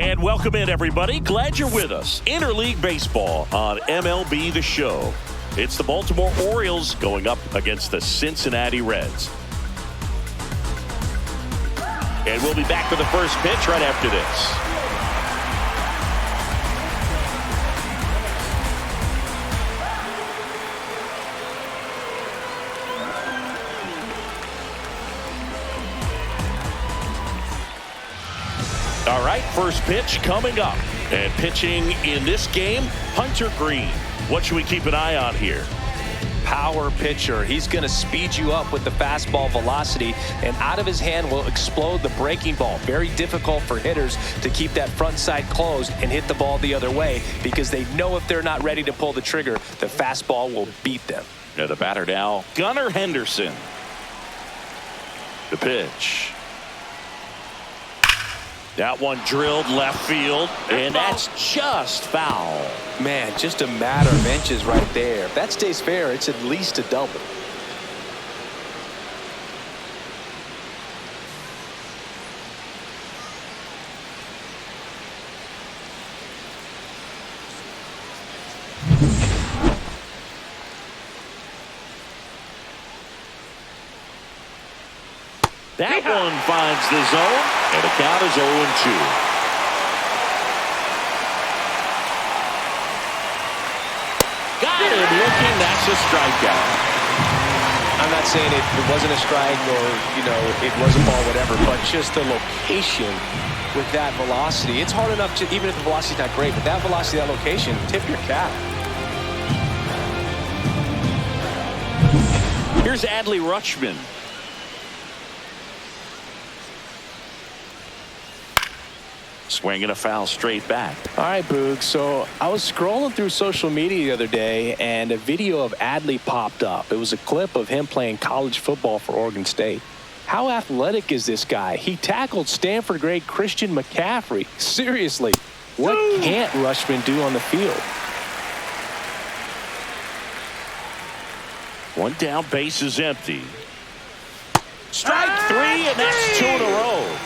And welcome in, everybody. Glad you're with us. Interleague Baseball on MLB The Show. It's the Baltimore Orioles going up against the Cincinnati Reds. And we'll be back for the first pitch right after this. All right, first pitch coming up. And pitching in this game, Hunter Green. What should we keep an eye on here? Power pitcher. He's going to speed you up with the fastball velocity, and out of his hand will explode the breaking ball. Very difficult for hitters to keep that front side closed and hit the ball the other way, because they know if they're not ready to pull the trigger, the fastball will beat them. Now the batter now, Gunnar Henderson. The pitch. That one drilled left field, and that's just foul. Man, just a matter of inches right there. If that stays fair, it's at least a double. That one finds the zone, and the count is 0-2. Got him looking. That's a strikeout. I'm not saying it wasn't a strike or, it was a ball, whatever, but just the location with that velocity. It's hard enough to, even if the velocity's not great, but that velocity, that location, tip your cap. Here's Adley Rutschman. Swinging a foul straight back. All right, Boog. So I was scrolling through social media the other day, and a video of Adley popped up. It was a clip of him playing college football for Oregon State. How athletic is this guy? He tackled Stanford great Christian McCaffrey. Seriously, what can't Rutschman do on the field? One down, base is empty. Strike three, and that's 2 in a row.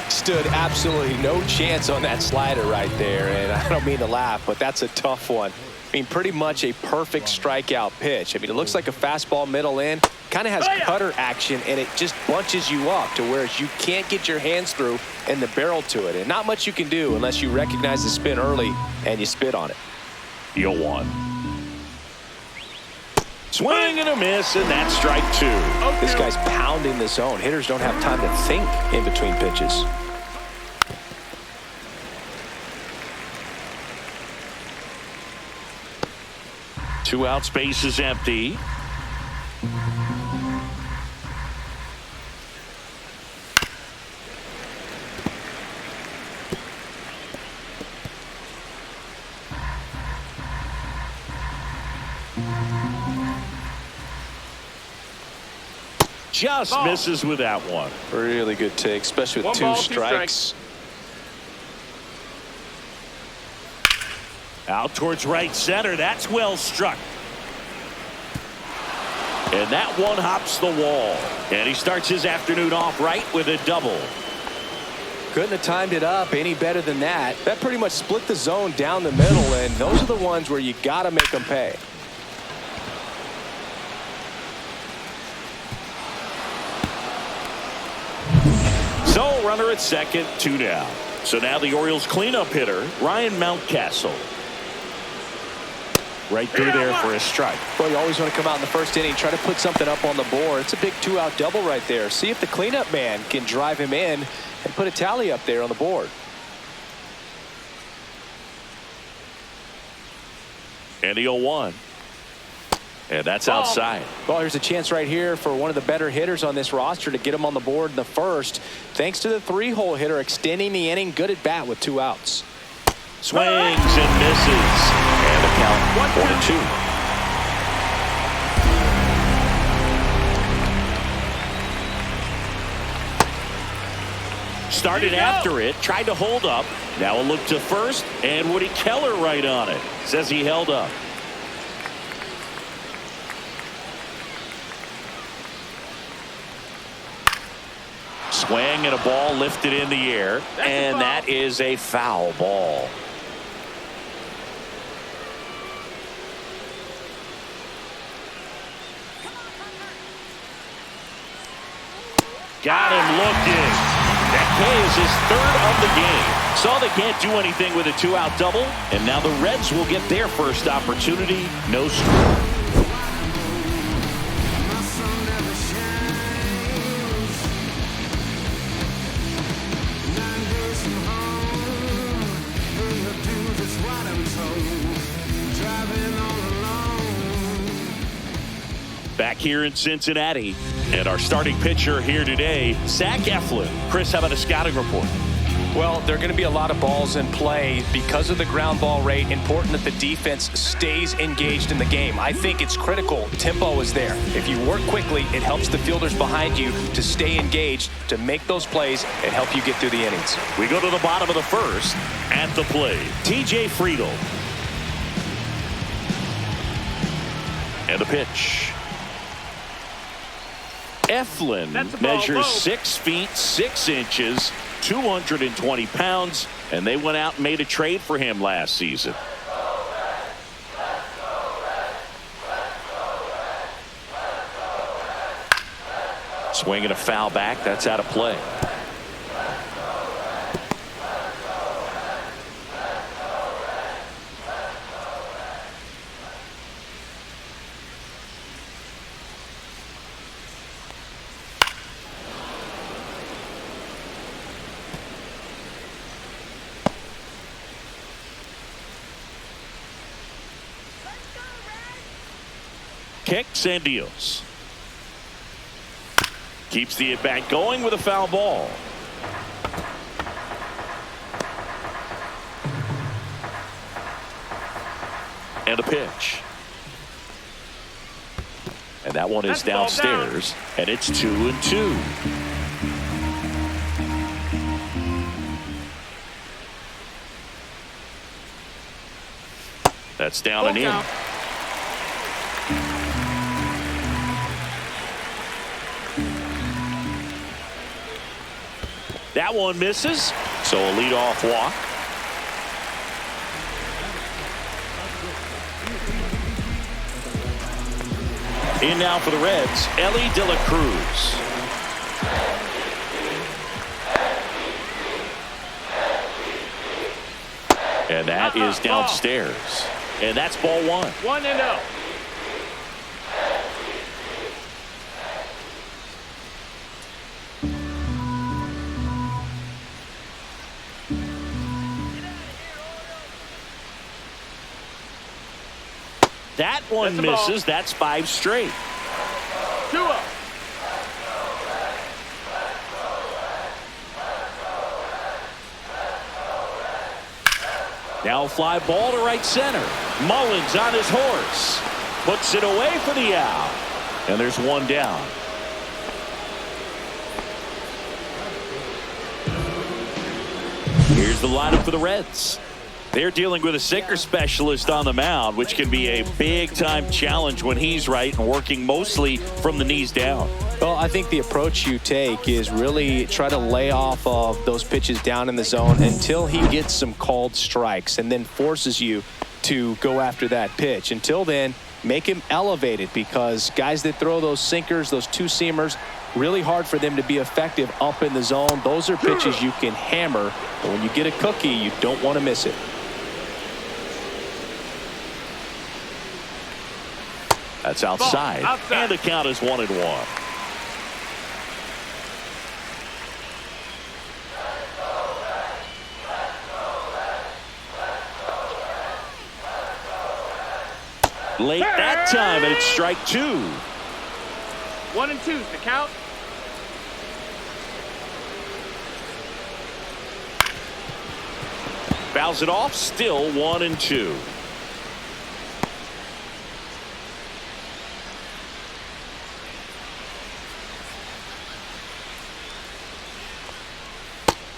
Stood absolutely no chance on that slider right there, and I don't mean to laugh, but that's a tough one. I mean, pretty much a perfect strikeout pitch. I mean, it looks like a fastball middle in, kind of has cutter action, and it just bunches you up to where you can't get your hands through and the barrel to it, and not much you can do unless you recognize the spin early and you spit on it. 0-1. Swing and a miss, and that's strike 2. This guy's pounding the zone. Hitters don't have time to think in between pitches. Two outs, base is empty. Just misses with that one. Really good take, especially with 2 strikes. Out towards right center. That's well struck. And that one hops the wall. And he starts his afternoon off right with a double. Couldn't have timed it up any better than that. That pretty much split the zone down the middle, and those are the ones where you got to make them pay. So runner at second, 2 down. So now the Orioles cleanup hitter, Ryan Mountcastle. Right through there for a strike. Well, you always want to come out in the first inning, try to put something up on the board. It's a big 2-out double right there. See if the cleanup man can drive him in and put a tally up there on the board. And the 0-1. And that's outside. Well, here's a chance right here for one of the better hitters on this roster to get him on the board in the first. Thanks to the 3-hole hitter extending the inning. Good at bat with 2 outs. Swings and misses. And the count 4-2. Started after it, tried to hold up. Now a look to first, and Woody Keller right on it. Says he held up. Swing and a ball lifted in the air, and that is a foul ball. Got him looking. That K is his third of the game. Saw they can't do anything with a 2-out double, and now the Reds will get their first opportunity. No score. Back here in Cincinnati, and our starting pitcher here today, Zach Eflin. Chris, how about a scouting report? Well, there are going to be a lot of balls in play because of the ground ball rate. Important that the defense stays engaged in the game. I think it's critical. Tempo is there. If you work quickly, it helps the fielders behind you to stay engaged, to make those plays and help you get through the innings. We go to the bottom of the first. At the plate, TJ Friedl. And the pitch. Eflin measures 6 feet 6 inches, 220 pounds, and they went out and made a trade for him last season. Swinging a foul back, that's out of play. Kicks and deals. Keeps the at-bat going with a foul ball. And a pitch. And that one is downstairs, and it's 2-2. That's down and in. That one misses, so a leadoff walk. In now for the Reds, Ellie De La Cruz. And that is downstairs. And that's ball one. 1-0. That one misses. That's 5 straight. 2-0. Now a fly ball to right center. Mullins on his horse. Puts it away for the out. And there's one down. Here's the lineup for the Reds. They're dealing with a sinker specialist on the mound, which can be a big-time challenge when he's right and working mostly from the knees down. Well, I think the approach you take is really try to lay off of those pitches down in the zone until he gets some called strikes and then forces you to go after that pitch. Until then, make him elevated, because guys that throw those sinkers, those two-seamers, really hard for them to be effective up in the zone. Those are pitches you can hammer, but when you get a cookie, you don't want to miss it. That's outside. And the count is 1-1. Late that time, and it's strike 2. 1-2 is the count. Fouls it off, still 1-2.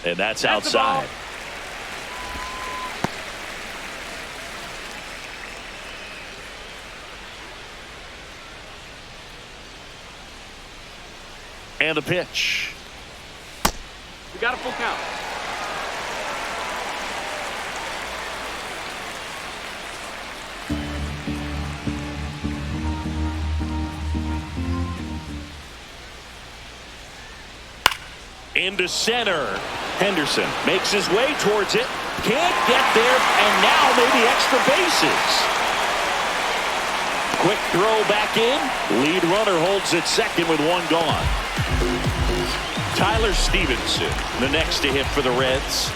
And that's outside. And the pitch. You got a full count. Into center. Henderson makes his way towards it. Can't get there, and now maybe extra bases. Quick throw back in. Lead runner holds at second with one gone. Tyler Stevenson, the next to hit for the Reds.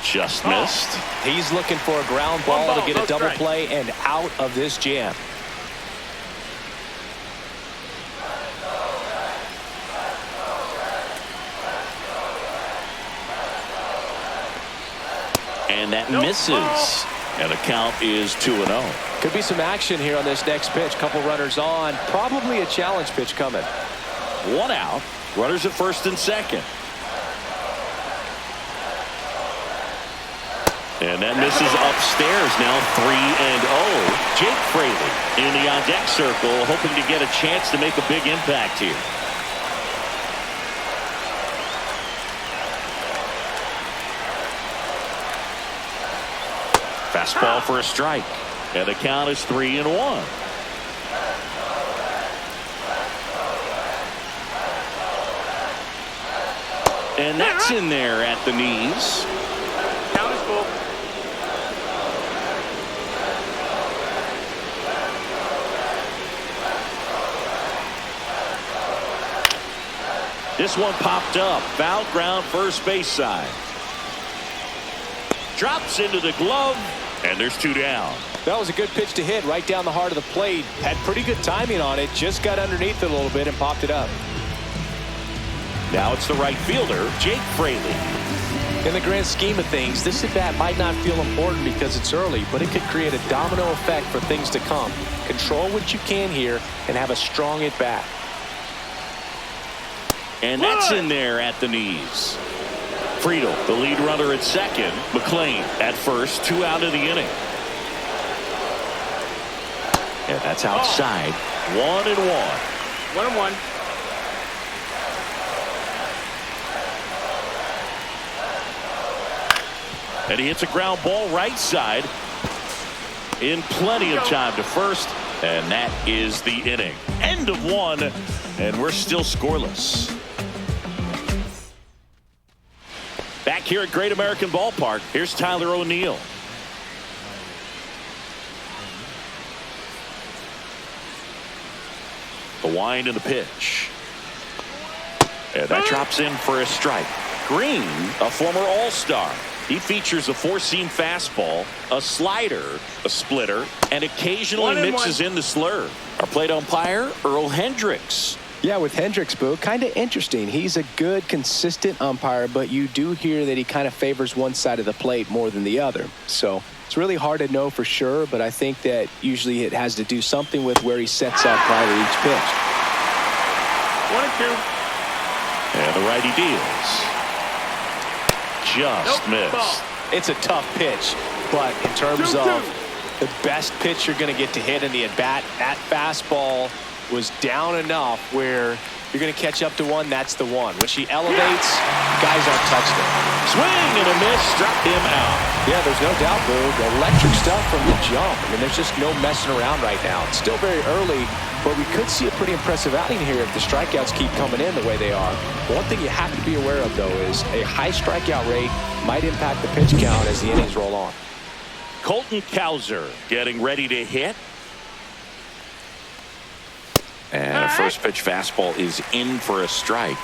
Just missed. He's looking for a ground ball to get a double play and out of this jam. And that misses. And the count is 2-0. Could be some action here on this next pitch. Couple runners on. Probably a challenge pitch coming. One out. Runners at first and second. And that misses upstairs. Now 3-0. Jake Fraley in the on-deck circle, hoping to get a chance to make a big impact here. Fastball for a strike. And the count is 3-1. And that's in there at the knees. Count is full. This one popped up. Foul ground first base side. Drops into the glove. And there's two down. That was a good pitch to hit right down the heart of the plate. Had pretty good timing on it. Just got underneath it a little bit and popped it up. Now it's the right fielder, Jake Fraley. In the grand scheme of things, this at-bat might not feel important because it's early, but it could create a domino effect for things to come. Control what you can here and have a strong at-bat. And that's in there at the knees. Friedel, the lead runner at second. McLean at first. 2 out of the inning. And that's outside. 1-1. 1-1. And he hits a ground ball right side. In plenty of time to first. And that is the inning. End of one. And we're still scoreless. Back here at Great American Ballpark, here's Tyler O'Neill. The wind and the pitch. And that drops in for a strike. Green, a former All-Star. He features a four-seam fastball, a slider, a splitter, and occasionally mixes in the slurve. Our plate umpire, Earl Hendricks. Yeah, with Hendricks, Boo, kind of interesting. He's a good, consistent umpire, but you do hear that he kind of favors one side of the plate more than the other. So it's really hard to know for sure, but I think that usually it has to do something with where he sets up prior to each pitch. 1-2. And the righty deals. Just missed. It's a tough pitch, but in terms of the best pitch you're going to get to hit in the at-bat, that fastball was down enough where you're going to catch up to one. That's the one. When she elevates, guys aren't touched it. Swing and a miss, struck him out. Yeah, there's no doubt, Boo. Electric stuff from the jump. I mean, there's just no messing around right now. It's still very early, but we could see a pretty impressive outing here if the strikeouts keep coming in the way they are. One thing you have to be aware of, though, is a high strikeout rate might impact the pitch count as the innings roll on. Colton Cowser getting ready to hit. And a first pitch fastball is in for a strike.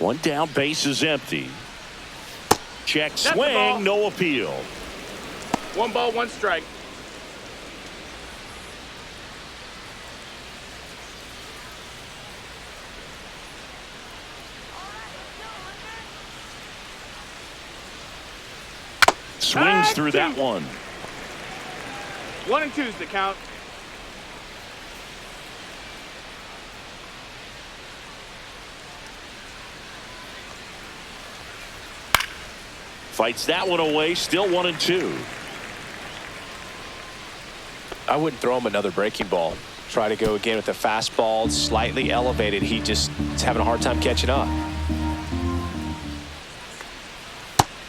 One down, base is empty. Check swing, no appeal. 1 ball, 1 strike. Swings through that one. 1-2 is the count. Fights that one away. Still 1-2. I wouldn't throw him another breaking ball. Try to go again with the fastball, slightly elevated. He just is having a hard time catching up.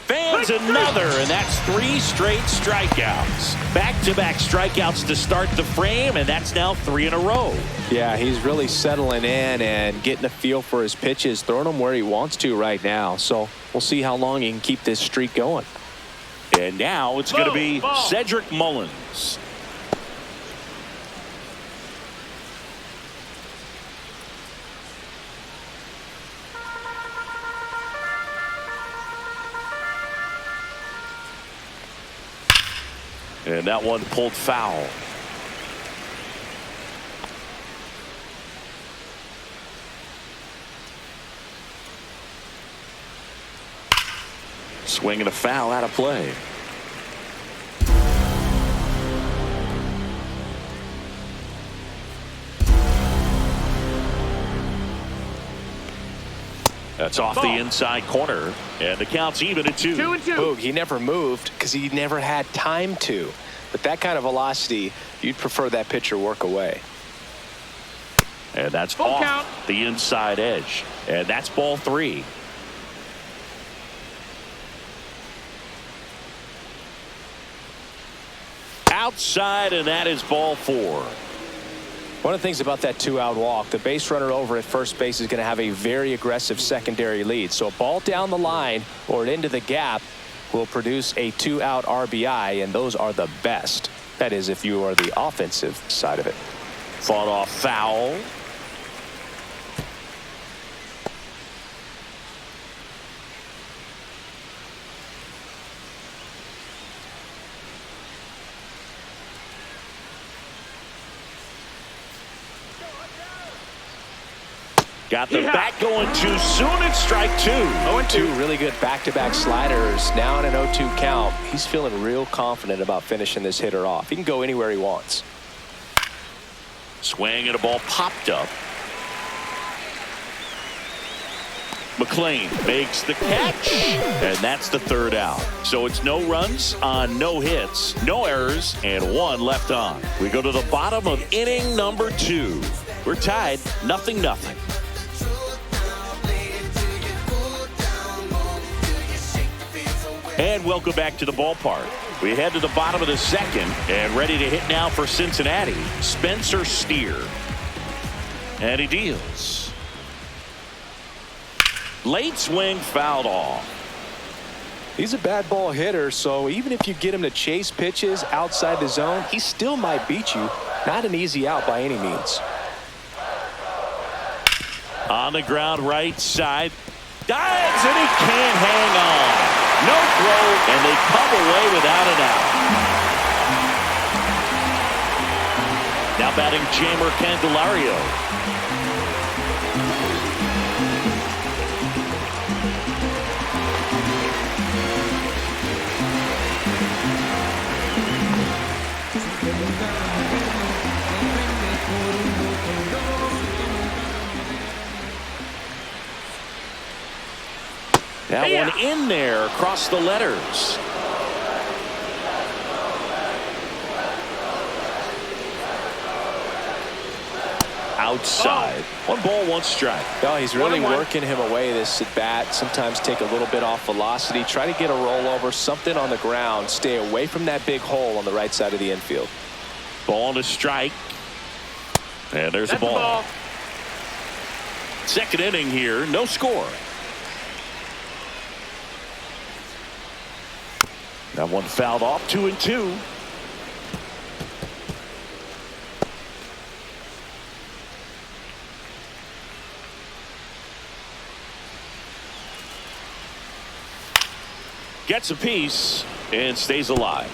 Fans another, and that's 3 straight strikeouts. Back-to-back strikeouts to start the frame, and that's now 3 in a row. Yeah, he's really settling in and getting a feel for his pitches, throwing them where he wants to right now. So we'll see how long he can keep this streak going. And now it's going to be Cedric Mullins. And that one pulled foul. Swinging a foul out of play. That's off the inside corner, and the count's even at 2. 2-2. Boog, he never moved because he never had time to. But that kind of velocity, you'd prefer that pitcher work away. And that's Full off count. the inside edge. And that's ball 3. Outside, and that is ball 4. One of the things about that 2-out walk, the base runner over at first base is going to have a very aggressive secondary lead. So a ball down the line or into the gap will produce a 2-out RBI, and those are the best. That is, if you are the offensive side of it. Fought off foul. Got the bat going too soon. It's strike 2. 0-2. Really good back-to-back sliders. Now in an 0-2 count. He's feeling real confident about finishing this hitter off. He can go anywhere he wants. Swing and a ball popped up. McLean makes the catch, and that's the 3rd out. So it's no runs on no hits, no errors, and 1 left on. We go to the bottom of inning number 2. We're tied 0-0. And welcome back to the ballpark. We head to the bottom of the 2nd, and ready to hit now for Cincinnati, Spencer Steer. And he deals. Late swing, fouled off. He's a bad ball hitter, so even if you get him to chase pitches outside the zone, he still might beat you. Not an easy out by any means. On the ground, right side. Dives, and he can't hang on. No throw, and they come away without an out. Now batting Jamer Candelario. That one in there across the letters. Outside. 1 ball, 1 strike. No, he's really working him away this at bat. Sometimes take a little bit off velocity. Try to get a rollover, something on the ground. Stay away from that big hole on the right side of the infield. Ball to strike. And there's a ball. 2nd inning here. No score. That one fouled off. 2-2. Gets a piece and stays alive.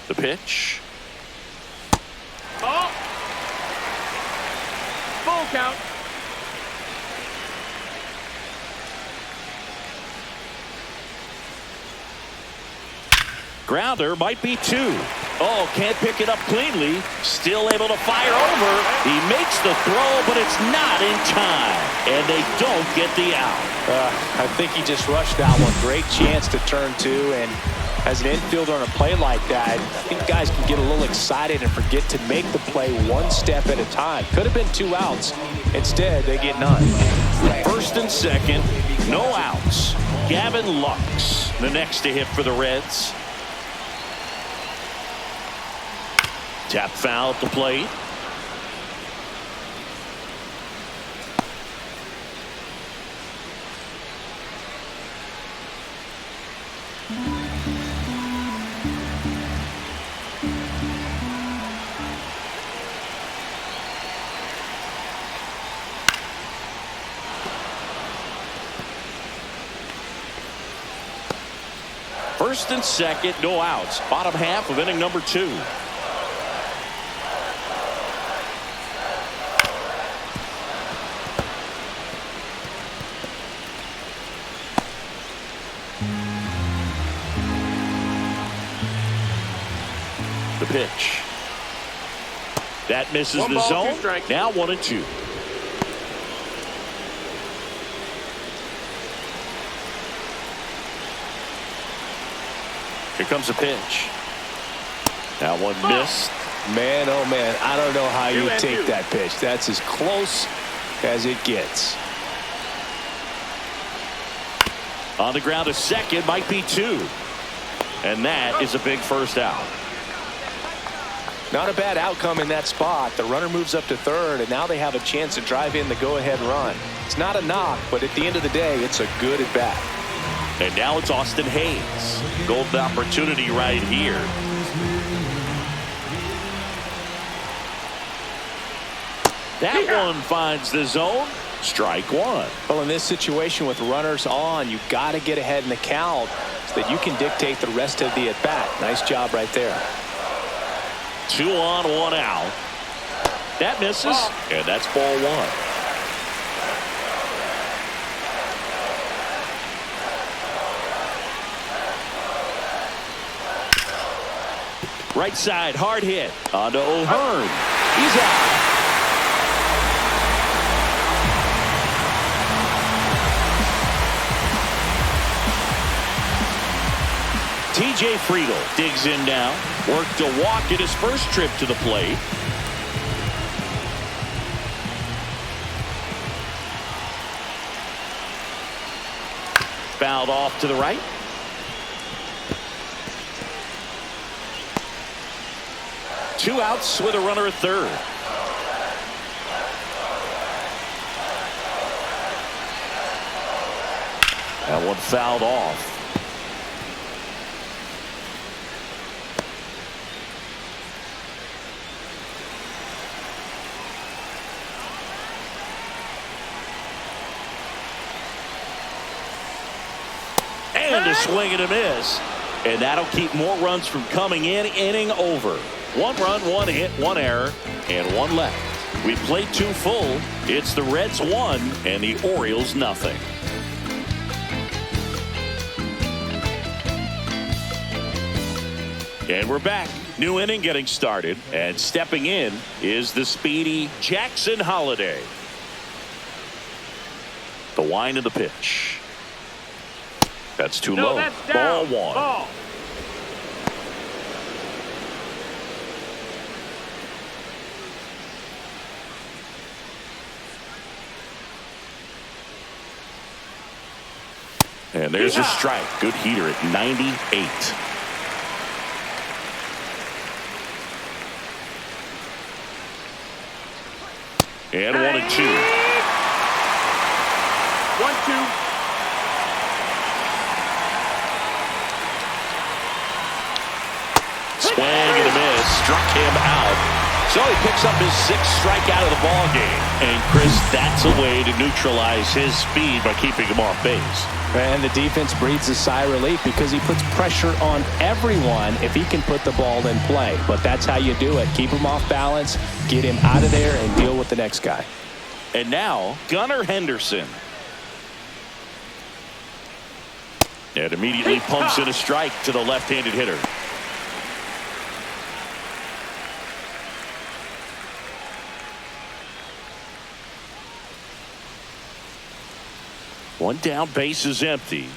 The pitch. Oh! Full count. Grounder might be 2. Oh, can't pick it up cleanly. Still able to fire over. He makes the throw, but it's not in time. And they don't get the out. I think he just rushed that one. Great chance to turn two. And as an infielder on a play like that, I think guys can get a little excited and forget to make the play one step at a time. Could have been 2 outs. Instead, they get none. First and second, no outs. Gavin Lux, the next to hit for the Reds. Tap foul at the plate. First and second, no outs. Bottom half of inning number 2. The pitch. That misses One the ball, zone. 2 strikes. Now 1-2. Here comes a pitch. That one missed. Man, oh man, I don't know how you 2-2. take that pitch. That's as close as it gets. On the ground to second, might be 2. And that is a big first out. Not a bad outcome in that spot. The runner moves up to third, and now they have a chance to drive in the go-ahead run. It's not a knock, but at the end of the day, it's a good at bat. And now it's Austin Hayes. Golden opportunity right here. That one finds the zone. Strike 1. Well, in this situation with runners on, you got to get ahead in the count so that you can dictate the rest of the at-bat. Nice job right there. 2 on, 1 out. That misses, and that's ball 1. Right side, hard hit. On to O'Hearn. He's out. TJ Friedel digs in now. Worked a walk in his first trip to the plate. Fouled off to the right. Two outs with a runner at third. That one fouled off. And a swing and a miss. And that'll keep more runs from coming in. Inning over. 1 run, 1 hit, 1 error, and 1 left. We played 2 full. It's the Reds 1 and the Orioles nothing. And we're back. New inning getting started. And stepping in is the speedy Jackson Holliday. The wind of the pitch. That's too low. That's Ball down. 1. Ball. And there's a strike. Good heater at 98. And 1-2. 1-2. Swing and a miss. Struck him out. So he picks up his 6th strikeout of the ball game. And Chris, that's a way to neutralize his speed by keeping him off base. And the defense breathes a sigh of relief because he puts pressure on everyone if he can put the ball in play. But that's how you do it. Keep him off balance, get him out of there, and deal with the next guy. And now, Gunnar Henderson. And immediately pumps in a strike to the left-handed hitter. One down, base is empty.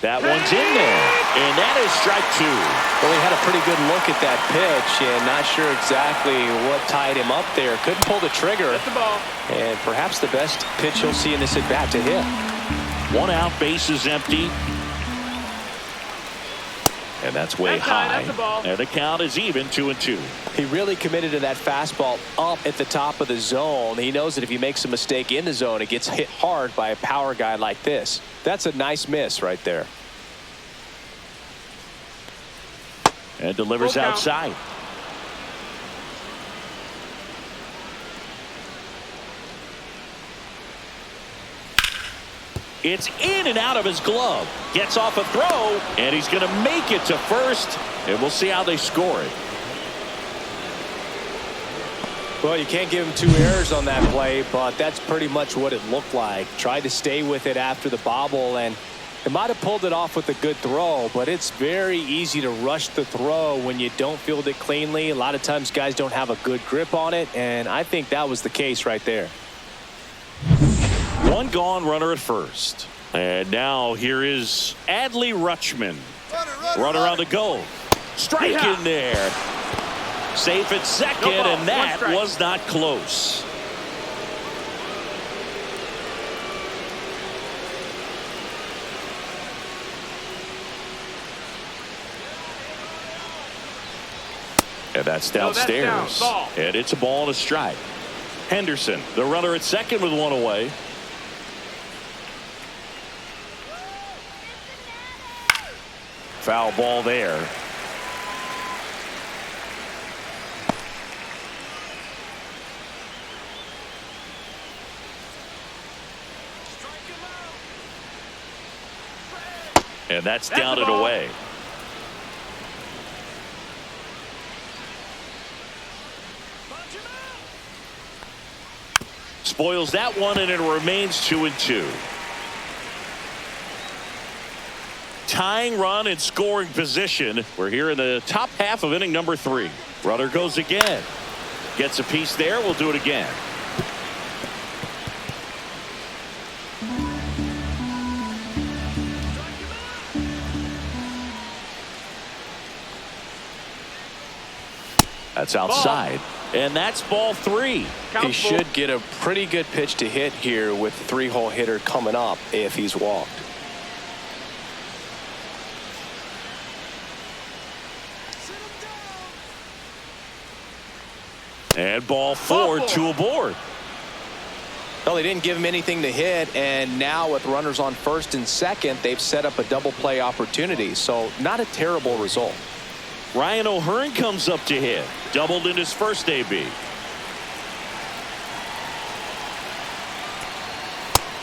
That one's in there, and that is strike two. Well, he had a pretty good look at that pitch and not sure exactly what tied him up there. Couldn't pull the trigger. That's the ball. And perhaps the best pitch he'll see in this at bat to hit. One out, base is empty. And that's way high. And the count is even, 2-2. He really committed to that fastball up at the top of the zone. He knows that if he makes a mistake in the zone, it gets hit hard by a power guy like this. That's a nice miss right there. And delivers outside. It's in and out of his glove. Gets off a throw, and he's going to make it to first. And we'll see how they score it. Well, you can't give him 2 errors on that play, but that's pretty much what it looked like. Tried to stay with it after the bobble, and it might have pulled it off with a good throw, but it's very easy to rush the throw when you don't field it cleanly. A lot of times guys don't have a good grip on it, and I think that was the case right there. One gone, runner at first. And now here is Adley Rutschman. Runner on the go. Strike in there. Safe at second, and that was not close. And that's downstairs. And it's a ball and a strike. Henderson, the runner at second with one away. Foul ball there. And that's down and away. Spoils that one, and it remains 2-2. Tying run in scoring position. We're here in the top half of inning number 3. Runner goes again. Gets a piece there. We'll do it again. That's outside. And that's ball 3. He should get a pretty good pitch to hit here with the 3-hole hitter coming up if he's walked. And ball 4, 2 aboard. Well, they didn't give him anything to hit, and now with runners on first and second, they've set up a double play opportunity. So not a terrible result. Ryan O'Hearn comes up to hit. Doubled in his first AB.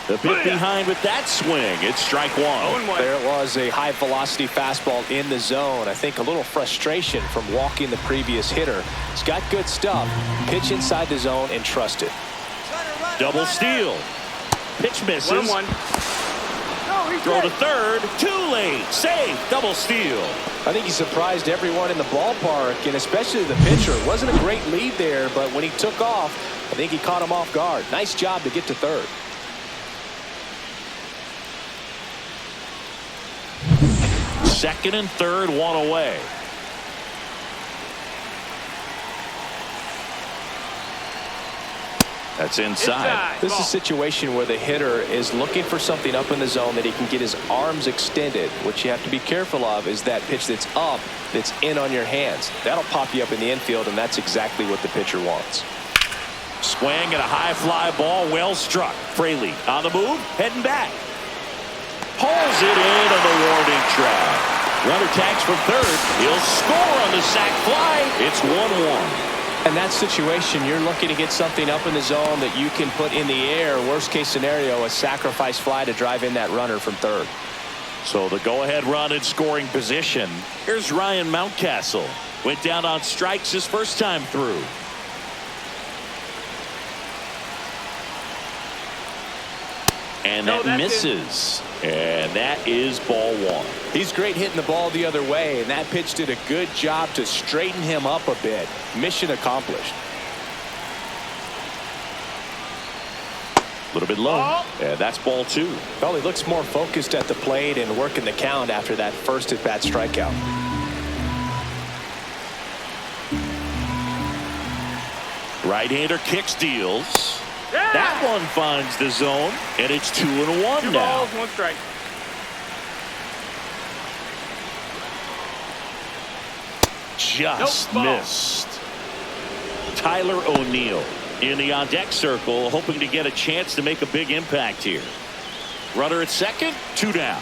The bit behind with that swing. It's strike one. There was a high velocity fastball in the zone. I think a little frustration from walking the previous hitter. He's got good stuff. Pitch inside the zone and trust it. Double steal. Pitch misses. 1-1. Throw to third. Too late. Safe. Double steal. I think he surprised everyone in the ballpark, and especially the pitcher. It wasn't a great lead there, but when he took off, I think he caught him off guard. Nice job to get to third. Second and third, one away. That's inside. This is a situation where the hitter is looking for something up in the zone that he can get his arms extended. What you have to be careful of is that pitch that's up, that's in on your hands. That'll pop you up in the infield, and that's exactly what the pitcher wants. Swing and a high fly ball, well struck. Fraley on the move, heading back. Pulls it in on the warning track. Runner tags from third. He'll score on the sac fly. It's 1-1. In that situation, you're looking to get something up in the zone that you can put in the air. Worst case scenario, a sacrifice fly to drive in that runner from third. So the go-ahead run in scoring position. Here's Ryan Mountcastle. Went down on strikes his first time through. And that misses. And that is ball 1. He's great hitting the ball the other way, and that pitch did a good job to straighten him up a bit. Mission accomplished. A little bit low. And that's ball 2. Well, he looks more focused at the plate and working the count after that first at-bat strikeout. Right-hander kicks, deals. Yeah. That one finds the zone, and it's 2-1 2 now. balls, 1 strike. Just Nope, ball. missed. Tyler O'Neill in the on-deck circle, hoping to get a chance to make a big impact here. Runner at second, 2 down.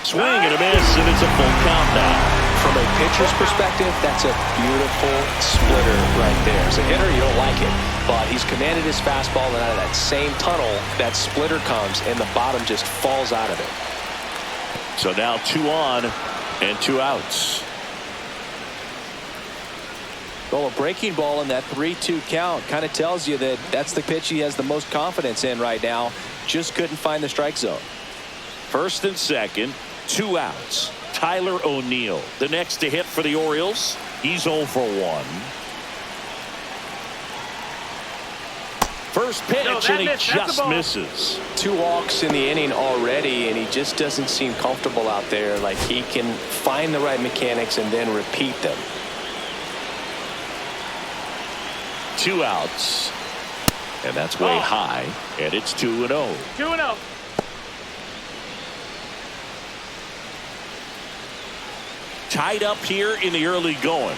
Swing and a miss, and it's a full count now. From a pitcher's perspective, that's a beautiful splitter right there. As a hitter, you don't like it, but he's commanded his fastball, and out of that same tunnel, that splitter comes, and the bottom just falls out of it. So now 2 on and 2 outs. Well, a breaking ball in that 3-2 count kind of tells you that that's the pitch he has the most confidence in right now. Just couldn't find the strike zone. First and second, 2 outs. Tyler O'Neill, the next to hit for the Orioles. He's 0 for 1. First pitch, and he just misses. 2 walks in the inning already, and he just doesn't seem comfortable out there. Like he can find the right mechanics and then repeat them. 2 outs. And that's way high, and it's 2-0. 2-0. Tied up here in the early going.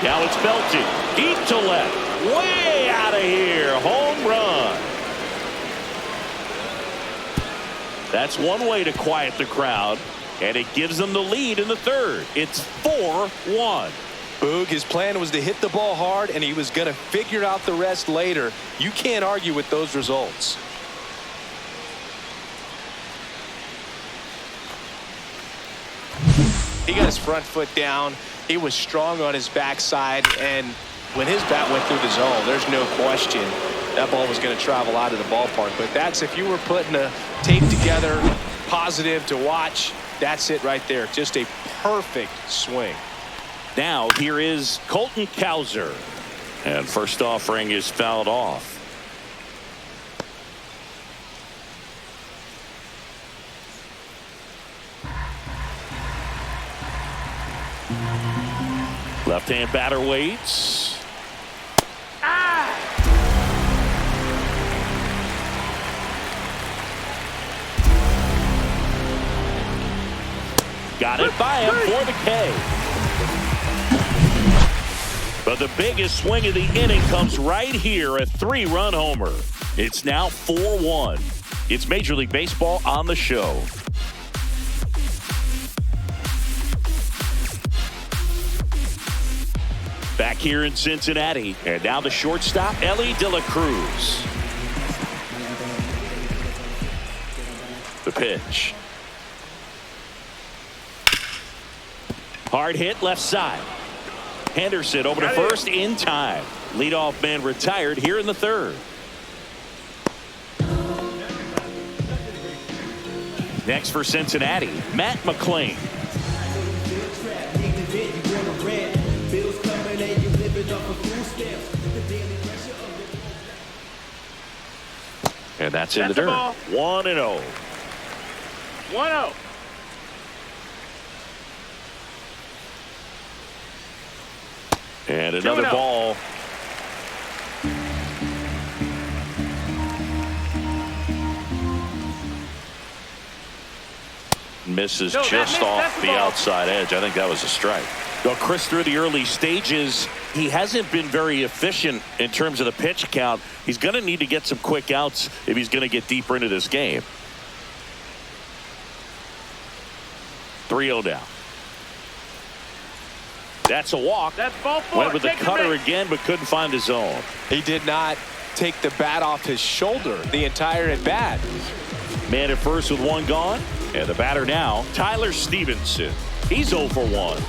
Now it's belted deep to left, way out of here. Home run. That's one way to quiet the crowd, and it gives them the lead in the third. It's 4-1. Boog, his plan was to hit the ball hard, and he was going to figure out the rest later. You can't argue with those results. He got his front foot down. He was strong on his backside, and when his bat went through the zone, there's no question that ball was going to travel out of the ballpark. But that's, if you were putting a tape together, positive to watch, that's it right there. Just a perfect swing. Now here is Colton Cowser, and first offering is fouled off. Left-hand batter waits. Got it by him for the K. But the biggest swing of the inning comes right here, a 3-run homer. It's now 4-1. It's Major League Baseball on the show. Back here in Cincinnati, and now the shortstop, Ellie De La Cruz. The pitch. Hard hit left side. Henderson over to first in time. Leadoff man retired here in the third. Next for Cincinnati, Matt McLean. And that's in the dirt. 1-0. 1-0. And another ball. Misses just off the outside edge. I think that was a strike. Well, Chris, through the early stages, he hasn't been very efficient in terms of the pitch count. He's going to need to get some quick outs if he's going to get deeper into this game. 3-0 down. That's a walk. That's ball 4. Went with the cutter again, but couldn't find his zone. He did not take the bat off his shoulder the entire at bat. Man at first with 1 gone. And the batter now, Tyler Stevenson. He's 0 for 1.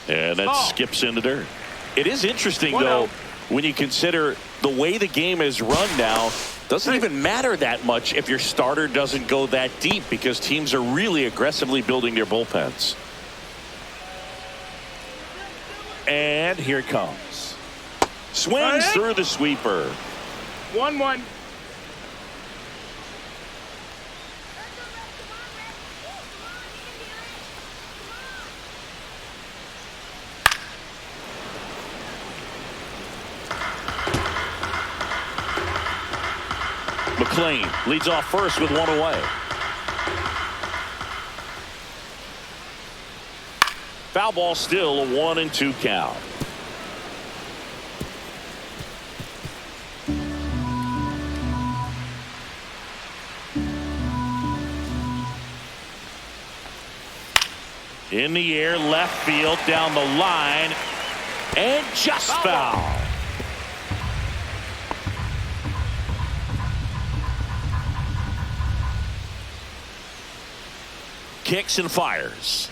And that skips in the dirt. It is interesting, though, when you consider the way the game is run now. Doesn't even matter that much if your starter doesn't go that deep because teams are really aggressively building their bullpens. And here it comes. Swings through the sweeper. 1-1. McLean leads off first with one away. Foul ball, still a 1-2 count. In the air, left field, down the line, and just foul. Kicks and fires.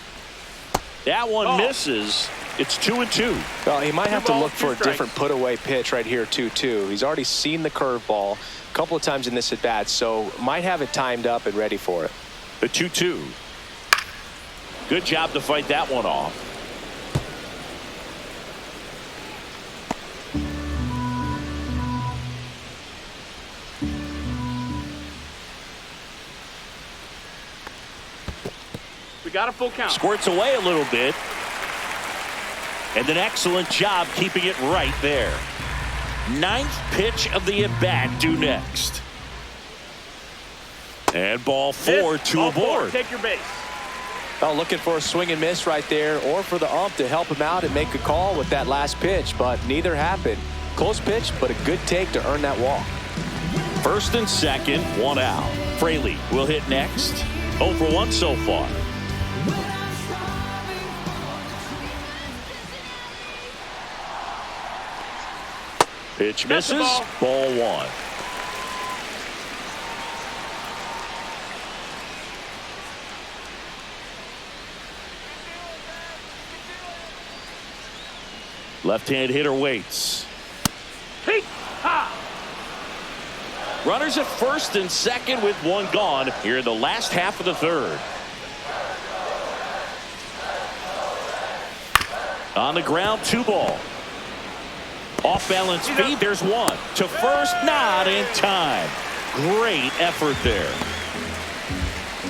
That one misses. It's 2-2. Well, he might have to look for a different put-away pitch right here, 2-2. He's already seen the curveball a couple of times in this at-bat, so might have it timed up and ready for it. The 2-2. Good job to fight that one off. We got a full count. Squirts away a little bit. And an excellent job keeping it right there. Ninth pitch of the at-bat due next. And ball 4, 2 aboard. Take your base. Well, looking for a swing and miss right there, or for the ump to help him out and make a call with that last pitch, but neither happened. Close pitch, but a good take to earn that walk. First and second, one out. Fraley will hit next. 0 for 1 so far. Pitch misses. Ball 1. Left-hand hitter waits. Hey, ha! Runners at first and second with one gone here in the last half of the third. On the ground, 2 ball. Off balance feed, there's 1. To first, not in time. Great effort there.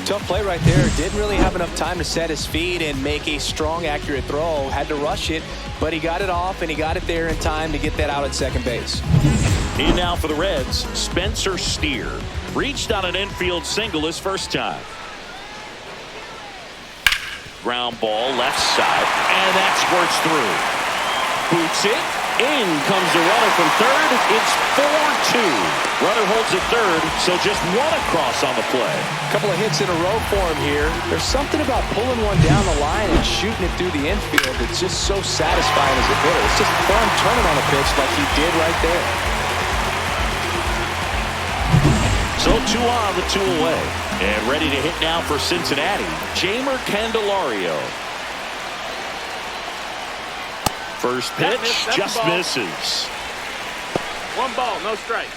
Tough play right there. Didn't really have enough time to set his feet and make a strong, accurate throw. Had to rush it, but he got it off, and he got it there in time to get that out at second base. In now for the Reds, Spencer Steer. Reached on an infield single his first time. Ground ball left side, and that squirts through. Boots it. In comes the runner from third. It's 4-2. Runner holds at third, so just 1 across on the play. A couple of hits in a row for him here. There's something about pulling one down the line and shooting it through the infield that's just so satisfying as a hitter. It's just fun turning on a pitch like he did right there. So 2 on with 2 away. And ready to hit now for Cincinnati, Jeimer Candelario. First pitch just misses. 1 ball, no strike.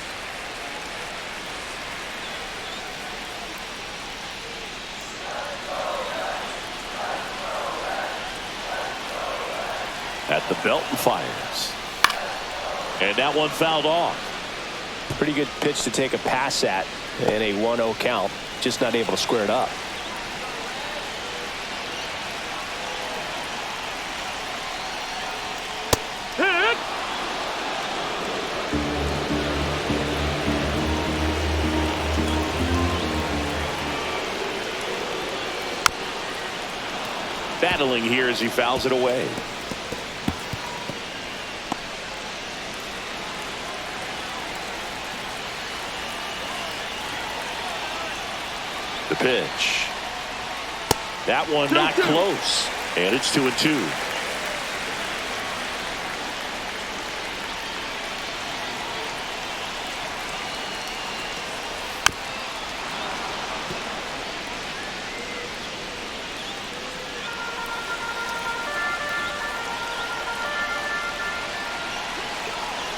At the belt and fires. And that one fouled off. Pretty good pitch to take a pass at in a 1-0 count. Just not able to square it up. Hit! Battling here as he fouls it away. The pitch. That one not close. And it's 2-2.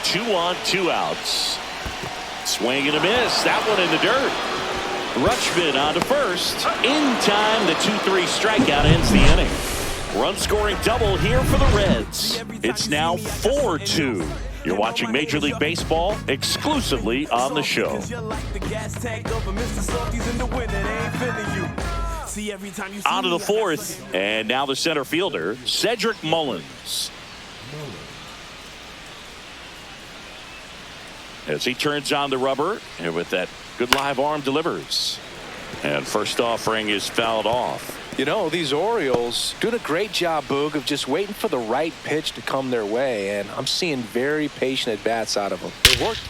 Two on, 2 outs. Swing and a miss. That one in the dirt. Rutschman on to first. In time, the 2-3 strikeout ends the inning. Run-scoring double here for the Reds. It's now 4-2. You're watching Major League Baseball exclusively on the show. On to the fourth, and now the center fielder, Cedric Mullins. As he turns on the rubber, and with that good live arm delivers. And first offering is fouled off. You know, these Orioles doing a great job, Boog, of just waiting for the right pitch to come their way, and I'm seeing very patient at-bats out of them. They worked.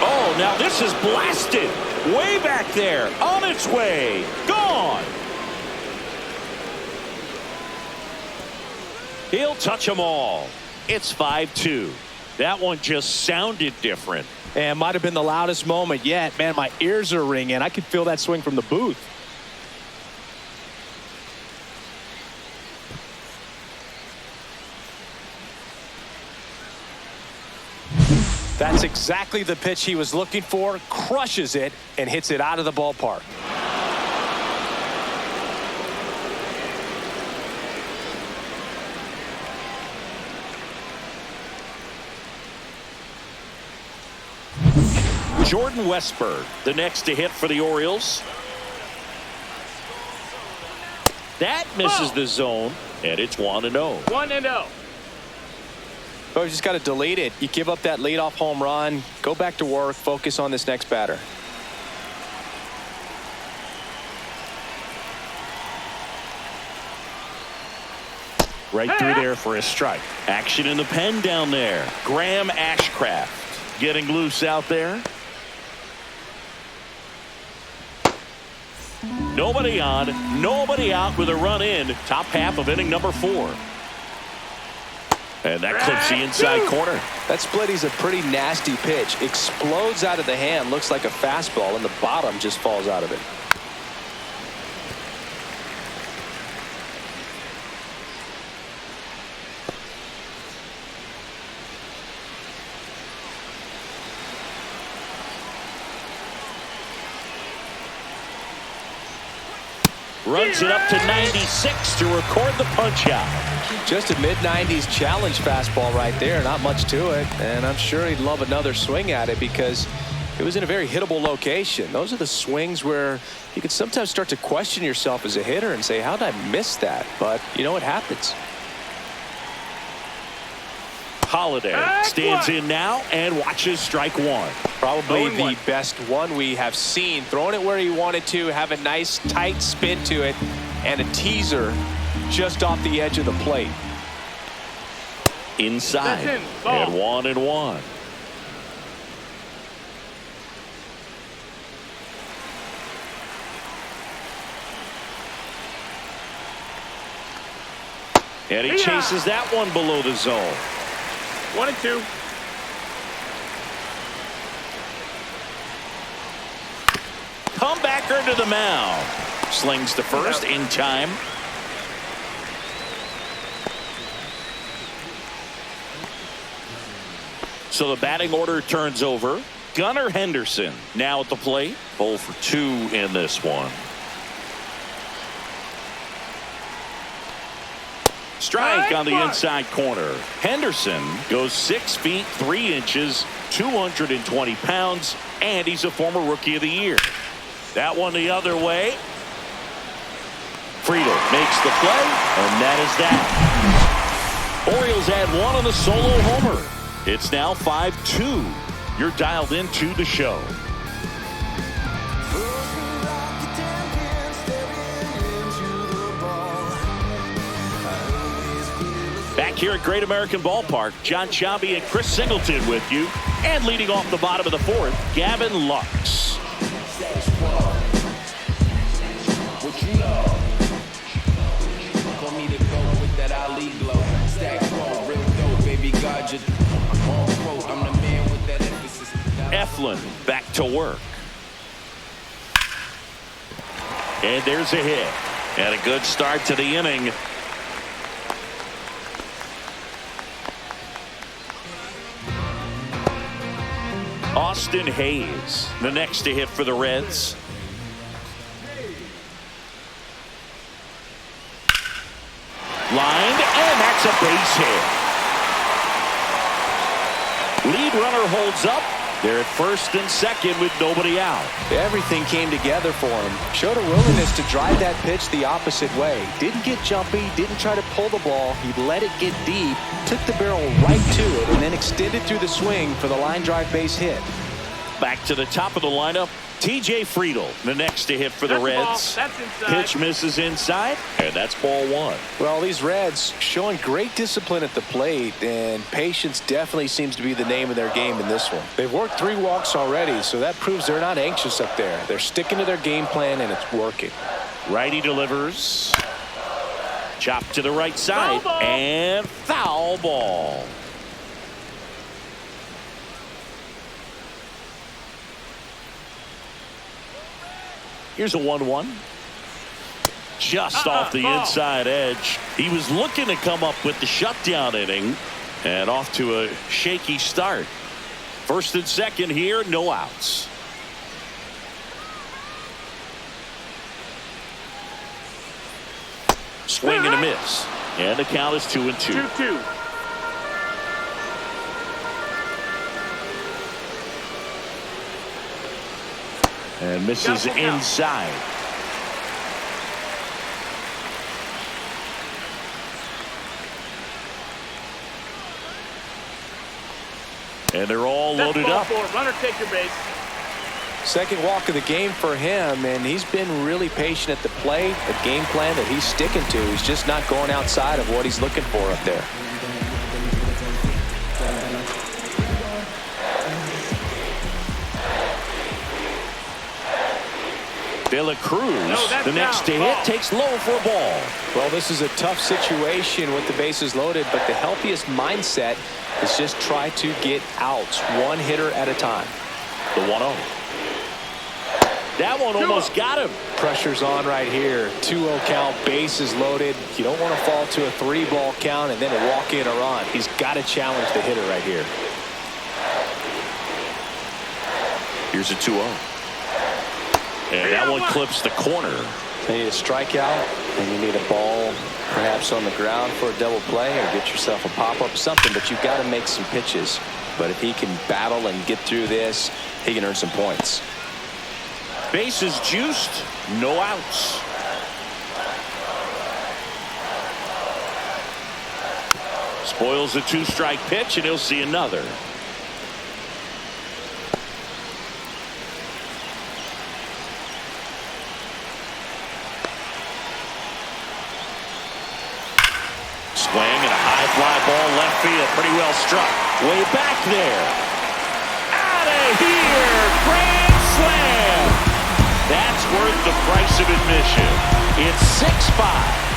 Oh, now this is blasted. Way back there. On its way. Gone. He'll touch them all. It's 5-2. That one just sounded different. And might have been the loudest moment yet. Man, my ears are ringing. I could feel that swing from the booth. That's exactly the pitch he was looking for. Crushes it and hits it out of the ballpark. Jordan Westburg, the next to hit for the Orioles. That misses the zone, and it's 1-0. 1-0. Oh, you just got to delete it. You give up that leadoff home run, go back to work, focus on this next batter. Right through there for a strike. Action in the pen down there. Graham Ashcraft getting loose out there. Nobody on, nobody out with a run in. Top half of inning number 4. And that clips the inside corner. That splitty's a pretty nasty pitch. Explodes out of the hand, looks like a fastball, and the bottom just falls out of it. Runs it up to 96 to record the punch out. Just a mid-90s challenge fastball right there. Not much to it. And I'm sure he'd love another swing at it because it was in a very hittable location. Those are the swings where you can sometimes start to question yourself as a hitter and say, how did I miss that? But, you know, it happens. Holiday stands in now and watches strike one. Probably the best one we have seen. Throwing it where he wanted to, have a nice tight spin to it, and a teaser just off the edge of the plate. Inside, and 1-1. And he chases that one below the zone. 1-2. Comebacker to the mound. Slings to first in time. So the batting order turns over. Gunnar Henderson now at the plate. 0 for 2 in this one. Strike on the inside corner. Henderson goes 6 feet 3 inches, 220 pounds, and he's a former Rookie of the Year. That one the other way. Friedel makes the play, and that is that. Orioles add one on the solo homer. It's now 5-2. You're dialed into the show. Back here at Great American Ballpark, John Sciambi and Chris Singleton with you. And leading off the bottom of the 4th, Gavin Lux. Eflin back to work. And there's a hit. And a good start to the inning. Austin Hayes, the next to hit for the Reds. Lined, and that's a base hit. Lead runner holds up. They're at first and second with nobody out. Everything came together for him. Showed a willingness to drive that pitch the opposite way. Didn't get jumpy, didn't try to pull the ball. He let it get deep, took the barrel right to it, and then extended through the swing for the line drive base hit. Back to the top of the lineup, TJ Friedl, the next to hit for the Reds. That's inside. Pitch misses inside, and that's ball one. Well, these Reds showing great discipline at the plate, and patience definitely seems to be the name of their game in this one. They've worked 3 walks already, so that proves they're not anxious up there. They're sticking to their game plan, and it's working. Righty delivers. Chop to the right side, Foul ball. and foul ball. Here's a 1-1. Just off the inside edge. He was looking to come up with the shutdown inning, and off to a shaky start. First and second here, no outs. Swing and a miss. And the count is 2-2. 2-2. And misses inside. And they're all loaded up. Runner, take your base. Second walk of the game for him, and he's been really patient at the plate. A game plan that he's sticking to. He's just not going outside of what he's looking for up there. De La Cruz, the next to hit, takes low for a ball. Well, this is a tough situation with the bases loaded, but the healthiest mindset is just try to get outs, one hitter at a time. The 1-0. That one almost got him. Pressure's on right here. 2-0 count, bases loaded. You don't want to fall to a 3-ball count and then a walk in or run. He's got to challenge the hitter right here. Here's a 2-0. And that one clips the corner. You need a strikeout, and you need a ball perhaps on the ground for a double play, or get yourself a pop-up, something, but you've got to make some pitches. But if he can battle and get through this, he can earn some points. Bases juiced, no outs. Spoils the 2-strike pitch, and he'll see another. Swing and a high fly ball left field. Pretty well struck. Way back there. Out of here. Grand slam. That's worth the price of admission. It's 6-5.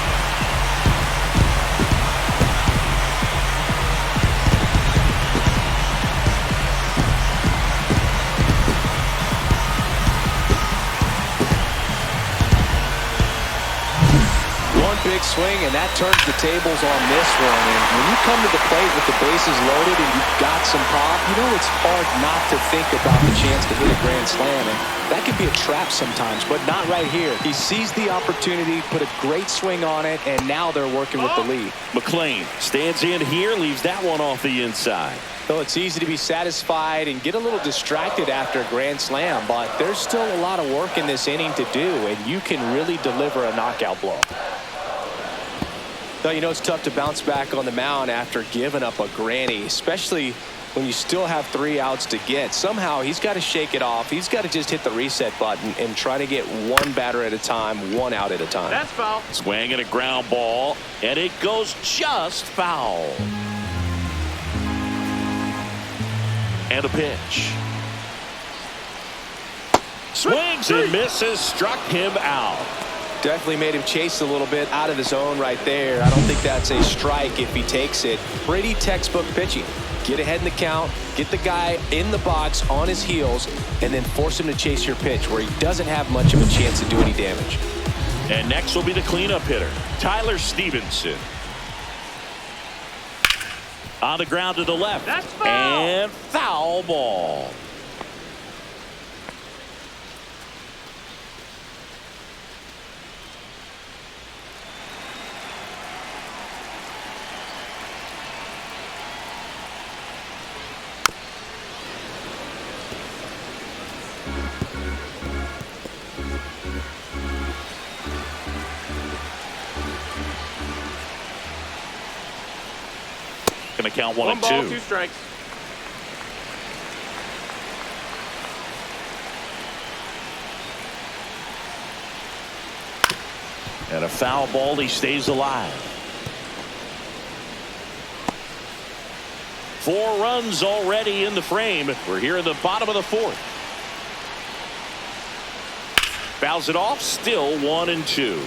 Big swing, and that turns the tables on this one. And when you come to the plate with the bases loaded and you've got some pop, you know it's hard not to think about the chance to hit a grand slam. And that can be a trap sometimes, but not right here. He sees the opportunity, put a great swing on it, and now they're working with the lead. McLean stands in here, leaves that one off the inside. So it's easy to be satisfied and get a little distracted after a grand slam, but there's still a lot of work in this inning to do, and you can really deliver a knockout blow. So, you know, it's tough to bounce back on the mound after giving up a granny, especially when you still have 3 outs to get. Somehow he's got to shake it off. He's got to just hit the reset button and try to get one batter at a time, 1 out at a time. That's foul. Swing and a ground ball, and it goes just foul. And a pitch. Swings and misses, struck him out. Definitely made him chase a little bit out of the zone right there. I don't think that's a strike if he takes it. Pretty textbook pitching. Get ahead in the count, get the guy in the box on his heels, and then force him to chase your pitch where he doesn't have much of a chance to do any damage. And next will be the cleanup hitter, Tyler Stevenson. On the ground to the left. That's foul. And foul ball. Going to count 1 1 and ball, 2. 2 strikes. And a foul ball. He stays alive. 4 runs already in the frame. We're here in the bottom of the 4th. Fouls it off. Still 1 and 2.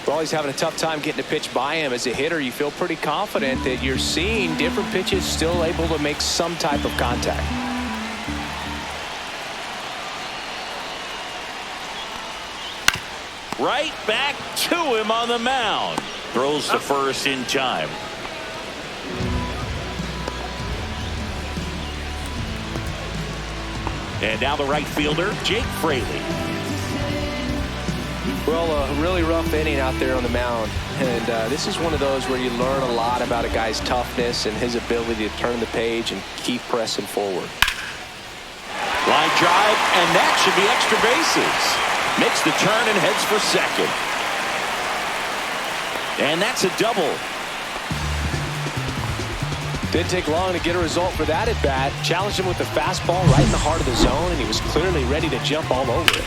Well, he's having a tough time getting a pitch by him. As a hitter, you feel pretty confident that you're seeing different pitches still able to make some type of contact. Right back to him on the mound. Throws to first in time. And now the right fielder, Jake Fraley. Well, a really rough inning out there on the mound. And this is one of those where you learn a lot about a guy's toughness and his ability to turn the page and keep pressing forward. Line drive, and that should be extra bases. Makes the turn and heads for second. And that's a double. Didn't take long to get a result for that at bat. Challenged him with the fastball right in the heart of the zone, and he was clearly ready to jump all over it.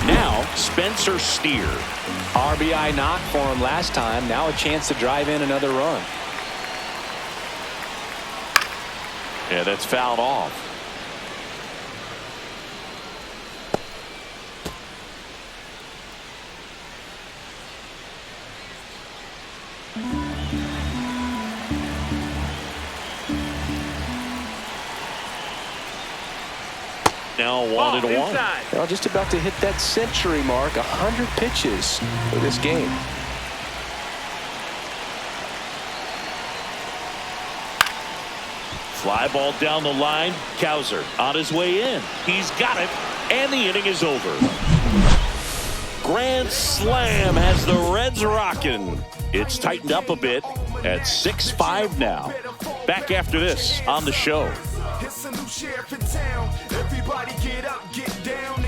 Now, Spencer Steer. RBI knock for him last time. Now a chance to drive in another run. Yeah, that's fouled off. Now 1 and 1. Inside. Well, just about to hit that century mark. 100 pitches for this game. Fly ball down the line. Cowser on his way in. He's got it, and the inning is over. Grand slam has the Reds rocking. It's tightened up a bit at 6-5 now. Back after this on the show. It's a new sheriff in town. Everybody get up, get down.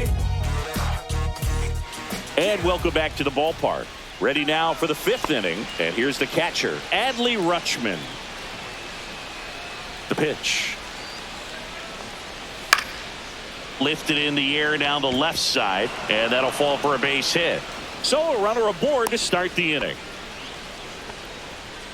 And welcome back to the ballpark. Ready now for the 5th inning. And here's the catcher, Adley Rutschman. The pitch. Lifted in the air down the left side. And that'll fall for a base hit. So a runner aboard to start the inning.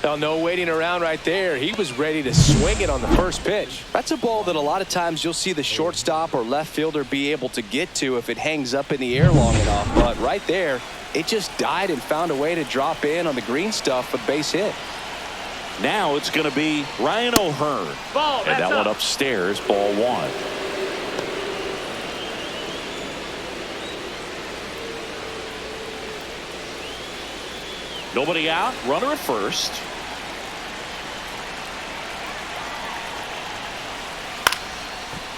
Well, no waiting around right there. He was ready to swing it on the first pitch. That's a ball that a lot of times you'll see the shortstop or left fielder be able to get to if it hangs up in the air long enough. But right there, it just died and found a way to drop in on the green stuff for the base hit. Now it's going to be Ryan O'Hearn. Ball, And that that's one up. upstairs, ball 1. Nobody out, runner at first.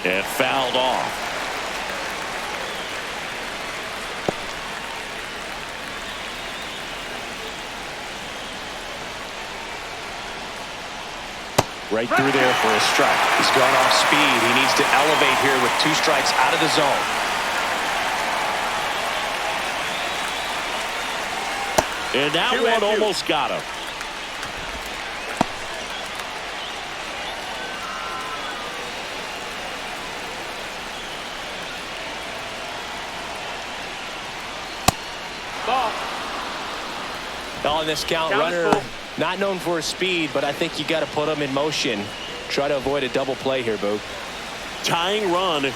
And fouled off. Right through there for a strike. He's gone off speed. He needs to elevate here with 2 strikes out of the zone. And that 2 one and 2. almost got him. Ball. On this count, Count is runner full. not known for his speed, but I think you got to put him in motion. Try to avoid a double play here, Boog. Tying run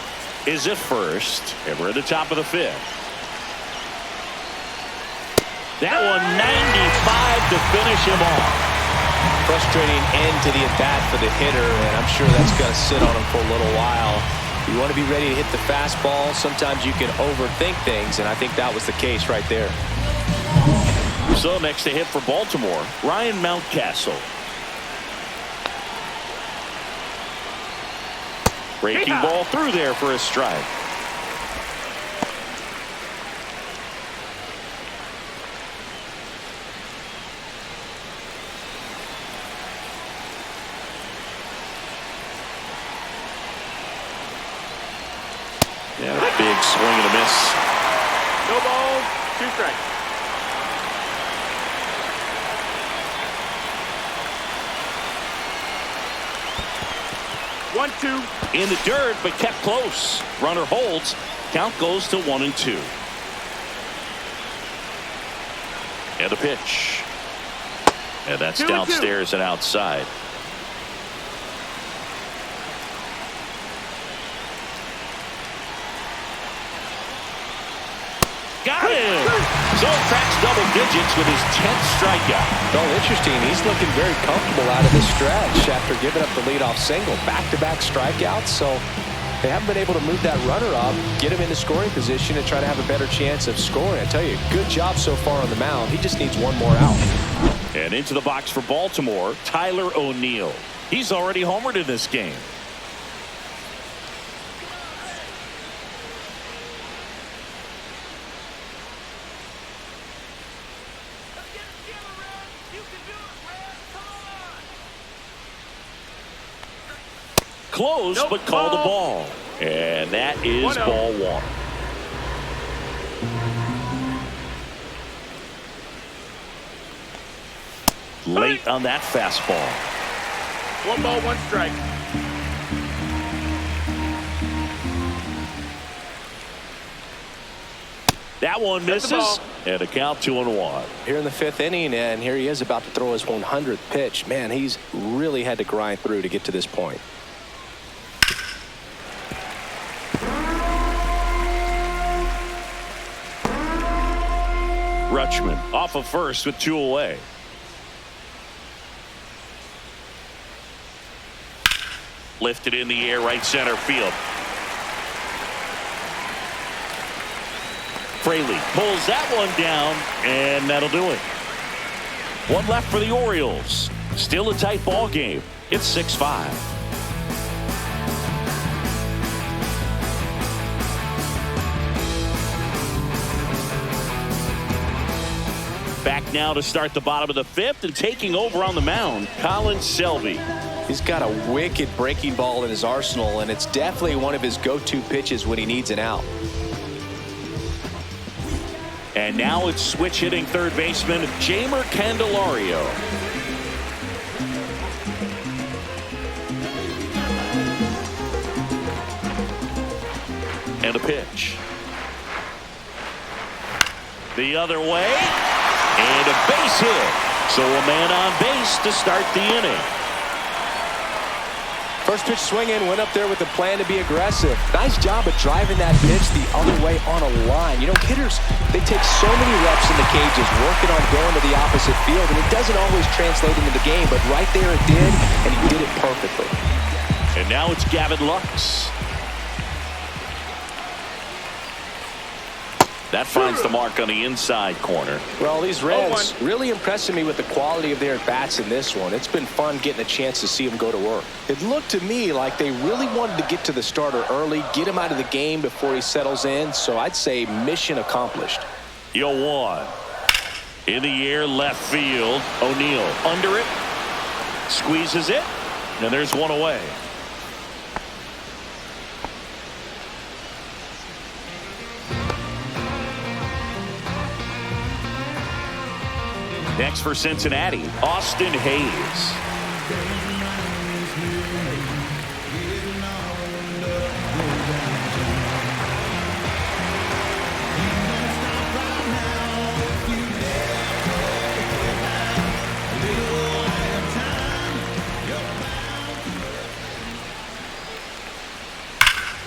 is at first. And we're at the top of the 5th. That one 95 to finish him off. Frustrating end to the at-bat for the hitter, and I'm sure that's going to sit on him for a little while. You want to be ready to hit the fastball. Sometimes you can overthink things, and I think that was the case right there. So next to hit for Baltimore, Ryan Mountcastle. Breaking ball through there for a strike. Swing and a miss. No ball, 2 strikes. One, two. In the dirt, but kept close. Runner holds. Count goes to 1-2. And the pitch. And that's 2-2. downstairs and outside. Got him. So cracks double digits with his 10th strikeout. Well, interesting. He's looking very comfortable out of this stretch after giving up the leadoff single. Back-to-back strikeouts, so they haven't been able to move that runner up, get him into scoring position, and try to have a better chance of scoring. I tell you, good job so far on the mound. He just needs one more out. And into the box for Baltimore, Tyler O'Neill. He's already homered in this game. Close, Nope, but called the ball. ball. And that is 1-0. ball one. Late on that fastball. 1 ball, 1 strike. That one That's the misses. ball. And a count 2-1. Here in the 5th inning, and here he is about to throw his 100th pitch. Man, he's really had to grind through to get to this point. Rutschman off of first with 2 away. Lifted in the air, right center field. Fraley pulls that one down, and that'll do it. 1 left for the Orioles. Still a tight ball game. It's 6-5. Back now to start the bottom of the 5th, and taking over on the mound, Colin Selby. He's got a wicked breaking ball in his arsenal, and it's definitely one of his go-to pitches when he needs an out. And now it's switch hitting third baseman Jamer Candelario. And a pitch. The other way. And a base hit. So a man on base to start the inning. First pitch swinging, went up there with the plan to be aggressive. Nice job of driving that pitch the other way on a line. You know, hitters, they take so many reps in the cages, working on going to the opposite field, and it doesn't always translate into the game, but right there it did, and he did it perfectly. And now it's Gavin Lux. That finds the mark on the inside corner. Well, these Reds really impressing me with the quality of their at-bats in this one. It's been fun getting a chance to see them go to work. It looked to me like they really wanted to get to the starter early, get him out of the game before he settles in, so I'd say mission accomplished. 0-1. In the air, left field. O'Neill under it. Squeezes it. And there's one away. Next for Cincinnati, Austin Hayes.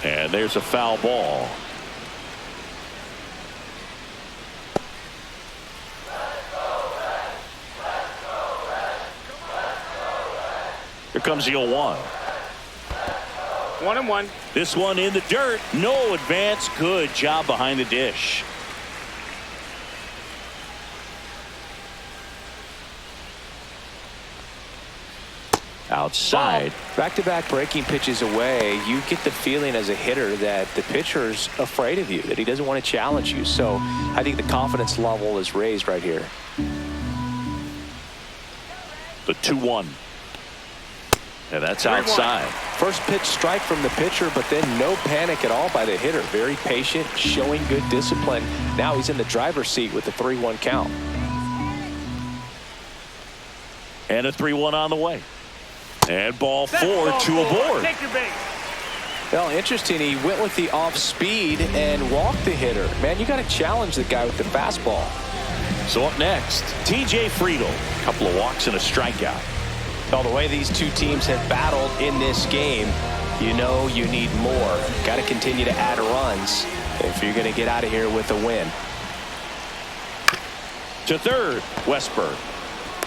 And there's a foul ball. Here comes the 0-1. 1-1. This one in the dirt. No advance. Good job behind the dish. Outside. Back-to-back breaking pitches away, you get the feeling as a hitter that the pitcher's afraid of you, that he doesn't want to challenge you. So I think the confidence level is raised right here. The 2-1. And that's outside. First pitch strike from the pitcher, but then no panic at all by the hitter. Very patient, showing good discipline. Now he's in the driver's seat with the 3-1 count. And a 3-1 on the way. And ball 4, 2 aboard. Take your base. Well, interesting. He went with the off speed and walked the hitter. Man, you got to challenge the guy with the fastball. So up next, TJ Friedl. A couple of walks and a strikeout. Well, the way these two teams have battled in this game, you know you need more. Got to continue to add runs if you're going to get out of here with a win. To third, Westberg.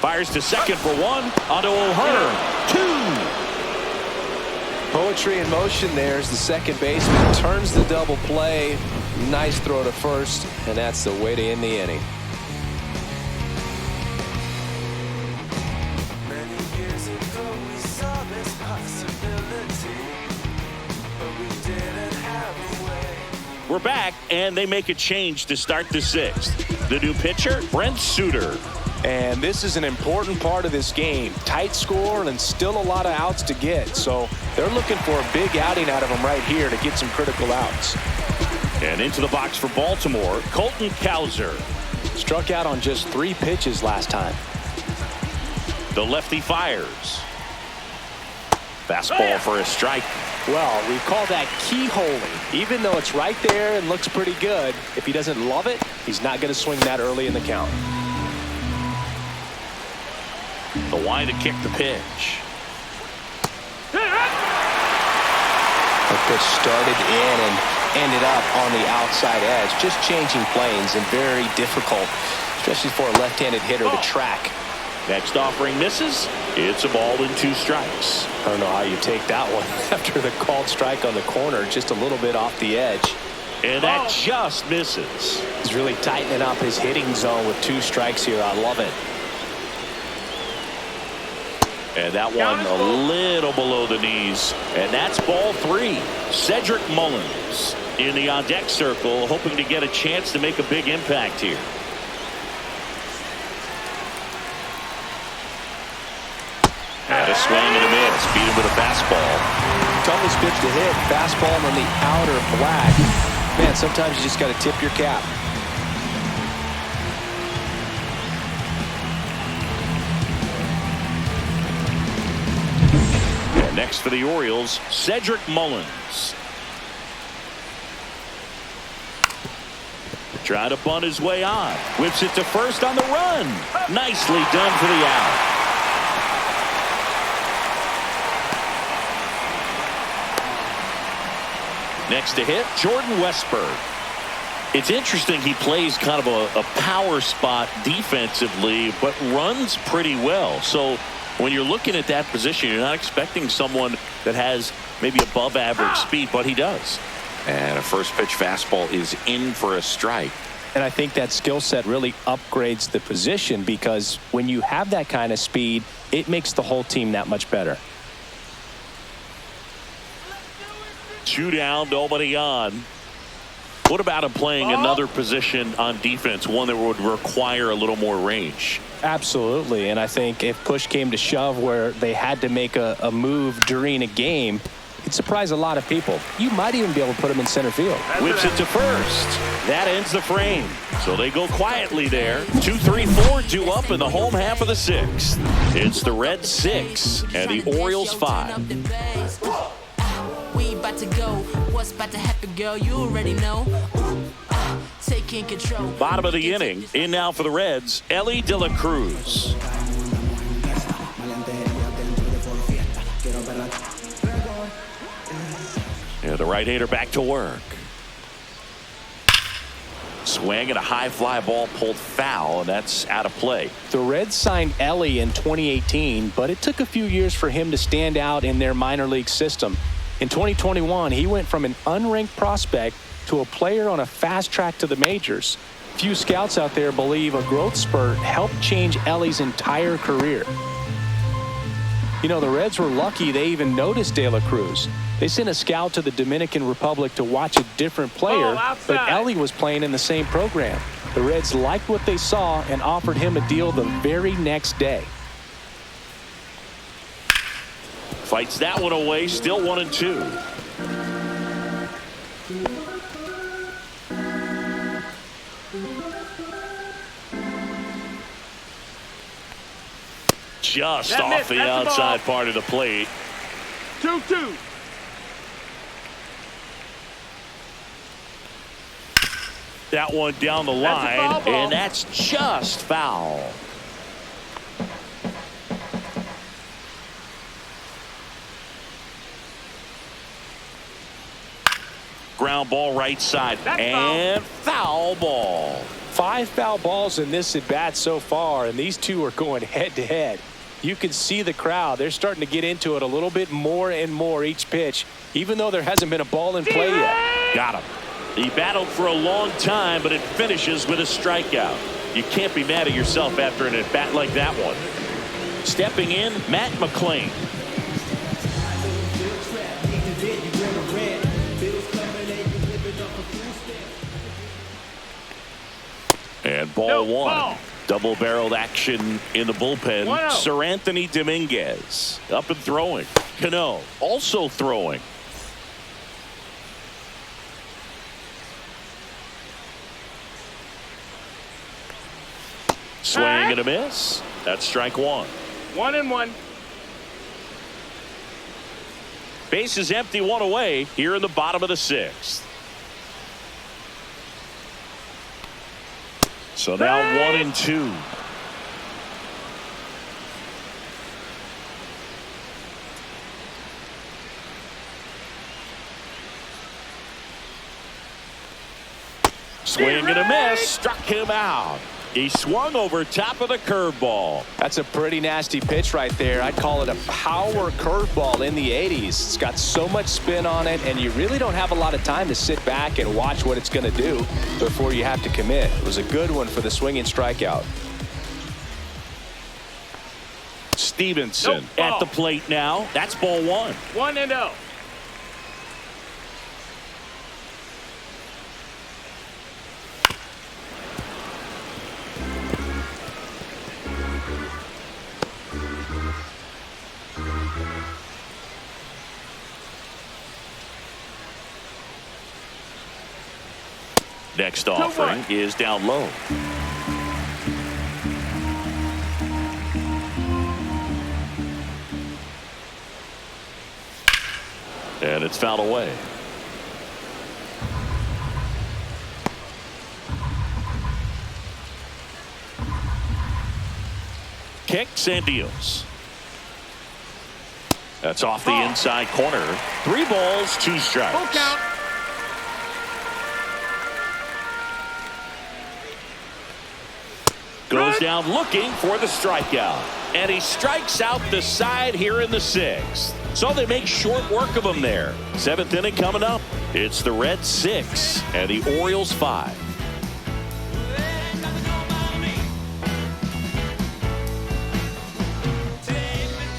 Fires to second for 1. Onto O'Hearn. 2. Poetry in motion there as the second baseman turns the double play. Nice throw to first, and that's the way to end the inning. Many years ago we saw this possibility, but we didn't have a way. We're back, and they make a change to start the 6th. The new pitcher, Brent Suter. And this is an important part of this game. Tight score and still a lot of outs to get. So they're looking for a big outing out of him right here to get some critical outs. And into the box for Baltimore, Colton Cowser. Struck out on just 3 pitches last time. The lefty fires. Fastball for a strike. Well, we call that keyholing. Even though it's right there and looks pretty good, if he doesn't love it, he's not going to swing that early in the count. The wind to kick the pitch. The pitch started in and ended up on the outside edge. Just changing planes and very difficult, especially for a left-handed hitter to track. Next offering misses. It's a ball and 2 strikes. I don't know how you take that one after the called strike on the corner, just a little bit off the edge. And that just misses. He's really tightening up his hitting zone with 2 strikes here. I love it. And that one a little below the knees. And that's ball 3. Cedric Mullins in the on-deck circle, hoping to get a chance to make a big impact here. And a swing and a miss. Beat him with a fastball. Toughest pitch to hit. Fastball on the outer black. Man, sometimes you just got to tip your cap. Next for the Orioles, Cedric Mullins. Trying to bunt his way on. Whips it to first on the run. Nicely done for the out. Next to hit, Jordan Westberg. It's interesting, he plays kind of a power spot defensively, but runs pretty well. So when you're looking at that position, you're not expecting someone that has maybe above average speed, but he does. And a first pitch fastball is in for a strike. And I think that skill set really upgrades the position, because when you have that kind of speed, it makes the whole team that much better. 2 down, nobody on. What about him playing another position on defense, one that would require a little more range? Absolutely, and I think if push came to shove where they had to make a move during a game, it'd surprise a lot of people. You might even be able to put him in center field. Whips it to first. That ends the frame. So they go quietly there. 2, 3, 4, 2 up in the home half of the 6th. It's the Reds 6 and the Orioles 5. We about to go. What's about to happen, girl? You already know. Taking control. Bottom of the inning. In now for the Reds, Elly De La Cruz. Yeah, the right-hander back to work. Swing and a high fly ball pulled foul, and that's out of play. The Reds signed Elly in 2018, but it took a few years for him to stand out in their minor league system. In 2021, he went from an unranked prospect to a player on a fast track to the majors. Few scouts out there believe a growth spurt helped change Elly's entire career. You know, the Reds were lucky they even noticed De La Cruz. They sent a scout to the Dominican Republic to watch a different player, but Elly was playing in the same program. The Reds liked what they saw and offered him a deal the very next day. Fights that one away, still 1-2. Just That off missed. the That's the outside ball. part of the plate. 2-2. That one down the That's a line, foul ball. and that's just foul. Ground ball right side, That's and foul ball. 5 foul balls in this at bat so far, and these two are going head to head. You can see the crowd. They're starting to get into it a little bit more and more each pitch, even though there hasn't been a ball in play yet. Got him. He battled for a long time, but it finishes with a strikeout. You can't be mad at yourself after an at-bat like that one. Stepping in, Matt McClain. And ball No, one. ball. Double-barreled action in the bullpen. 1-0. Sir Anthony Dominguez up and throwing. Cano also throwing. Swing and a miss. That's strike one. 1-1. Base is empty, one away here in the bottom of the sixth. So now 1-2. Swing and a miss. Struck him out. He swung over top of the curveball. That's a pretty nasty pitch right there. I'd call it a power curveball in the 80s. It's got so much spin on it, and you really don't have a lot of time to sit back and watch what it's going to do before you have to commit. It was a good one for the swinging strikeout. Stevenson Nope, at ball. the plate now. That's ball one. 1-0. Next offering is down low. And it's fouled away. Kicks and deals. That's off the inside corner. 3 balls, 2 strikes. Full count. Goes down looking for the strikeout. And he strikes out the side here in the 6th. So they make short work of him there. 7th inning coming up. It's the Reds 6 and the Orioles 5.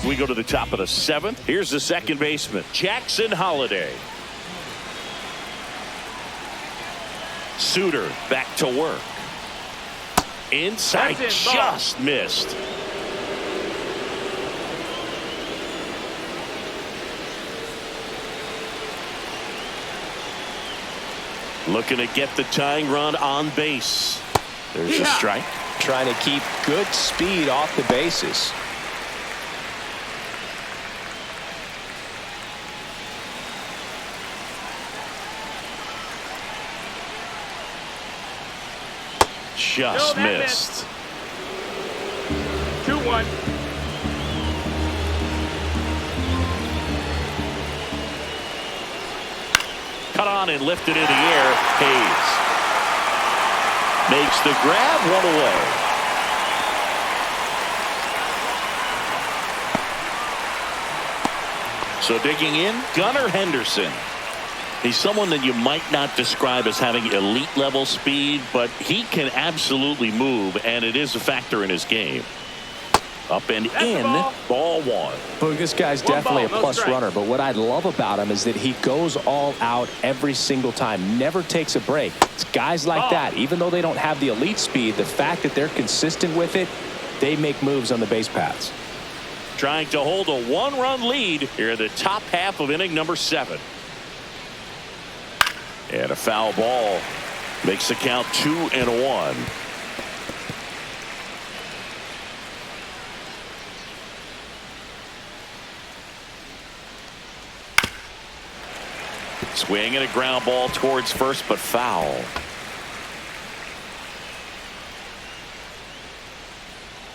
We go to the top of the 7th. Here's the second baseman, Jackson Holliday. Suter back to work. Inside, That's in, ball. just missed. Looking to get the tying run on base. There's a strike. Trying to keep good speed off the bases. Just No, that missed. 2-1. Cut on and lifted in the air. Hayes makes the grab, one away. So digging in, Gunnar Henderson. He's someone that you might not describe as having elite level speed, but he can absolutely move, and it is a factor in his game. Up and in, ball one. Well, this guy's One definitely ball, a no plus strikes. runner, but what I love about him is that he goes all out every single time, never takes a break. It's guys like Ball. that, even though they don't have the elite speed, the fact that they're consistent with it, they make moves on the base paths. trying to hold a one-run lead here in the top half of inning number 7. And a foul ball makes the count 2-1. Swing and a ground ball towards first, but foul.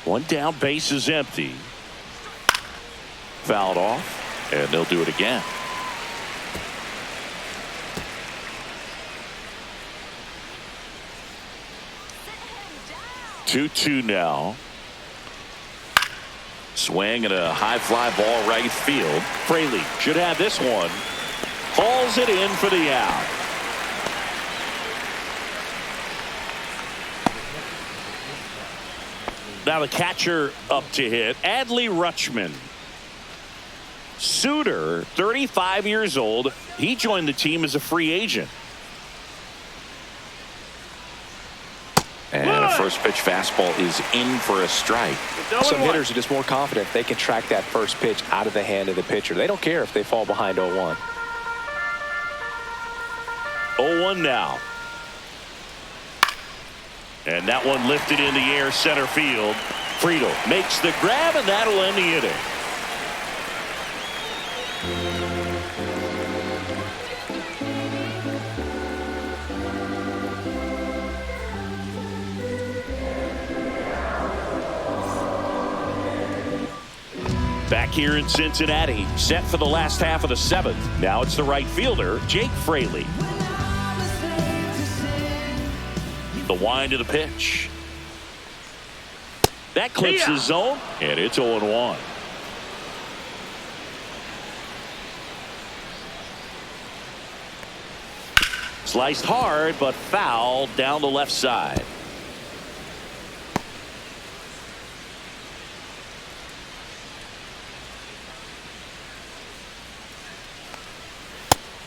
One down, base is empty. Fouled off, and they'll do it again. 2-2 now. Swing and a high fly ball right field. Fraley should have this one. Hauls it in for the out. Now the catcher up to hit, Adley Rutschman. Suter, 35 years old. He joined the team as a free agent. And a first pitch fastball is in for a strike. Some hitters are just more confident they can track that first pitch out of the hand of the pitcher. They don't care if they fall behind 0-1. 0-1 now. And that one lifted in the air center field. Friedel makes the grab, and that'll end the inning. Back here in Cincinnati, set for the last half of the 7th. Now it's the right fielder, Jake Fraley. The wind of the pitch. That clips the zone, and it's 0-1. Sliced hard, but foul down the left side.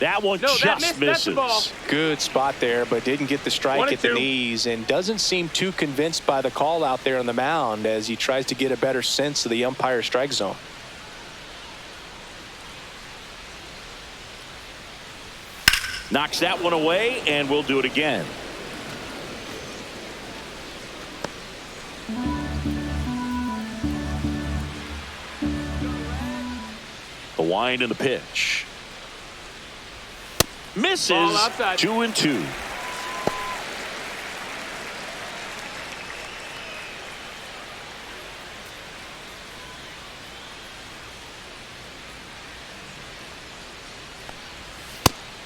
That one just misses. Good spot there, but didn't get the strike at the knees, and doesn't seem too convinced by the call out there on the mound as he tries to get a better sense of the umpire strike zone. Knocks that one away, and we'll do it again. The wind and the pitch. Misses. 2-2.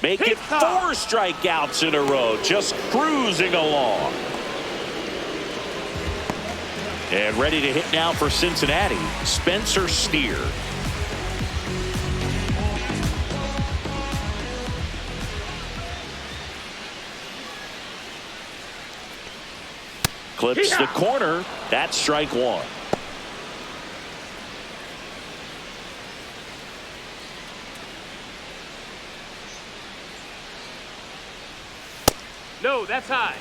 Make it 4 strikeouts in a row, just cruising along. And ready to hit now for Cincinnati, Spencer Steer. Clips the corner. That's strike 1. No, that's high.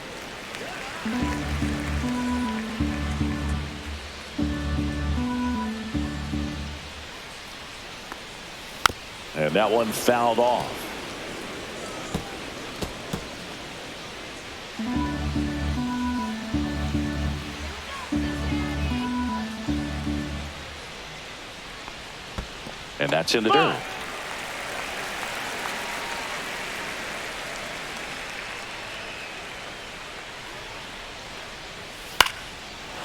And that one fouled off. And that's in the dirt.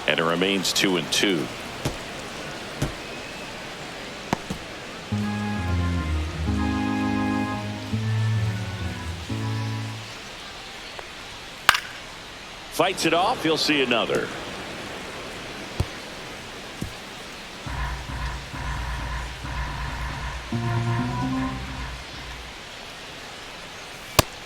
And it remains 2-2. Fights it off. He'll see another.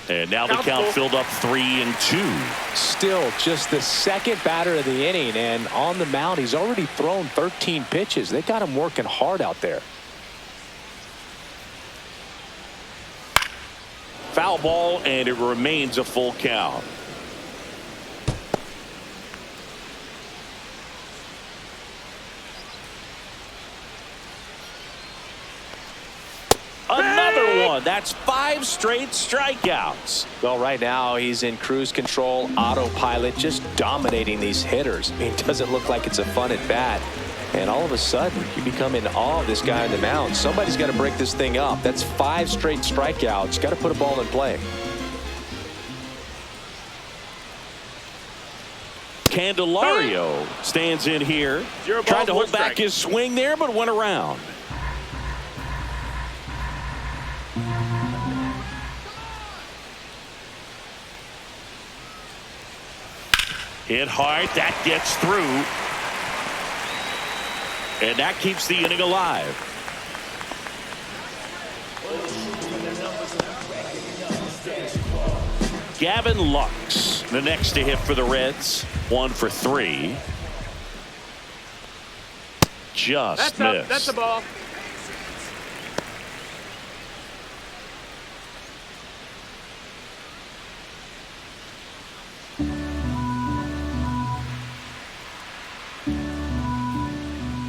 And now the count filled up 3-2. Still just the second batter of the inning, and on the mound he's already thrown 13 pitches. They got him working hard out there. Foul ball, and it remains a full count. one. That's 5 straight strikeouts. Well, right now he's in cruise control, autopilot, just dominating these hitters. I mean, it doesn't look like it's a fun at bat. And all of a sudden, you become in awe of this guy on the mound. Somebody's got to break this thing up. That's 5 straight strikeouts. Got to put a ball in play. Candelario stands in here. Tried to hold back his swing there, but went around. Hit hard. That gets through. And that keeps the inning alive. Gavin Lux, the next to hit for the Reds. 1 for 3. Just missed. That's a ball.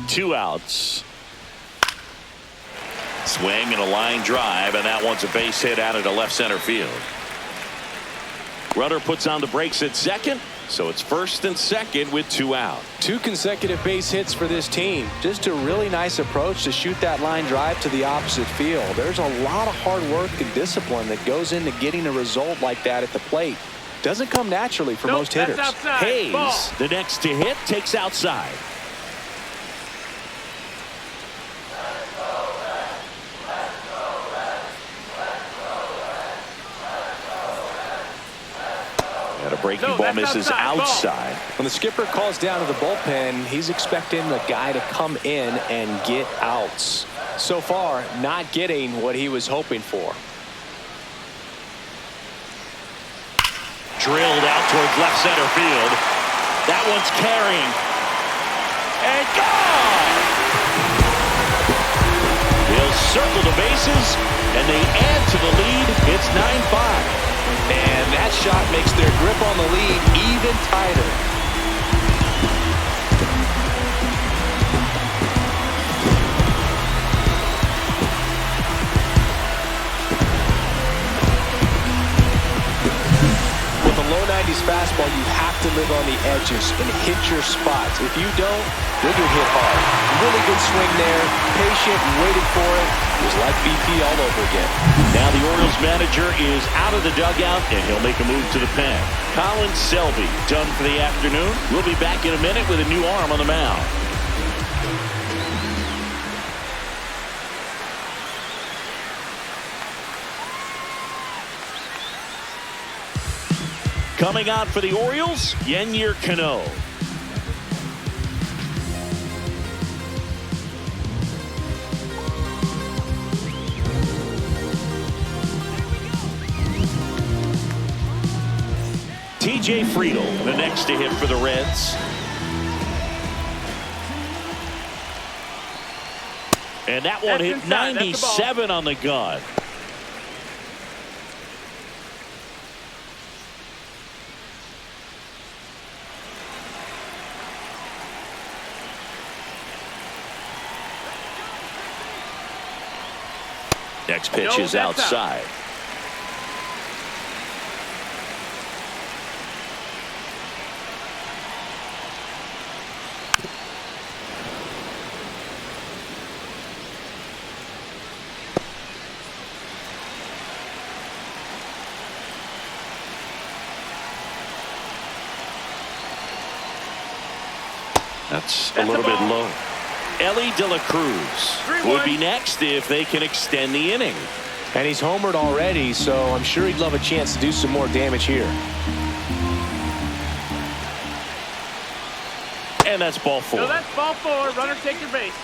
Two outs. Swing and a line drive, and that one's a base hit out into left center field. Runner puts on the brakes at second, so it's first and second with 2 out. 2 consecutive base hits for this team. Just a really nice approach to shoot that line drive to the opposite field. There's a lot of hard work and discipline that goes into getting a result like that at the plate. Doesn't come naturally for most hitters. Hayes, the next to hit, takes outside. And a breaking ball misses outside. When the skipper calls down to the bullpen, he's expecting the guy to come in and get outs. So far, not getting what he was hoping for. Drilled out towards left center field. That one's carrying. And gone! They'll circle the bases, and they add to the lead. It's 9-5. And that shot makes their grip on the lead even tighter. With a low 90s fastball, you have to live on the edges and hit your spots. If you don't, you'll get hit hard. Really good swing there. Patient, waited for it. It was like BP all over again. Now the Orioles manager is out of the dugout, and he'll make a move to the pen. Colin Selby done for the afternoon. We'll be back in a minute with a new arm on the mound. Coming out for the Orioles, Yennier Cano. TJ Friedel, the next to hit for the Reds. And that one hit 97 on the gun. Next pitch is outside. That's a little bit low. Ellie De La Cruz would be next if they can extend the inning. And he's homered already, so I'm sure he'd love a chance to do some more damage here. And that's ball 4. So that's ball 4. Runner, take your base.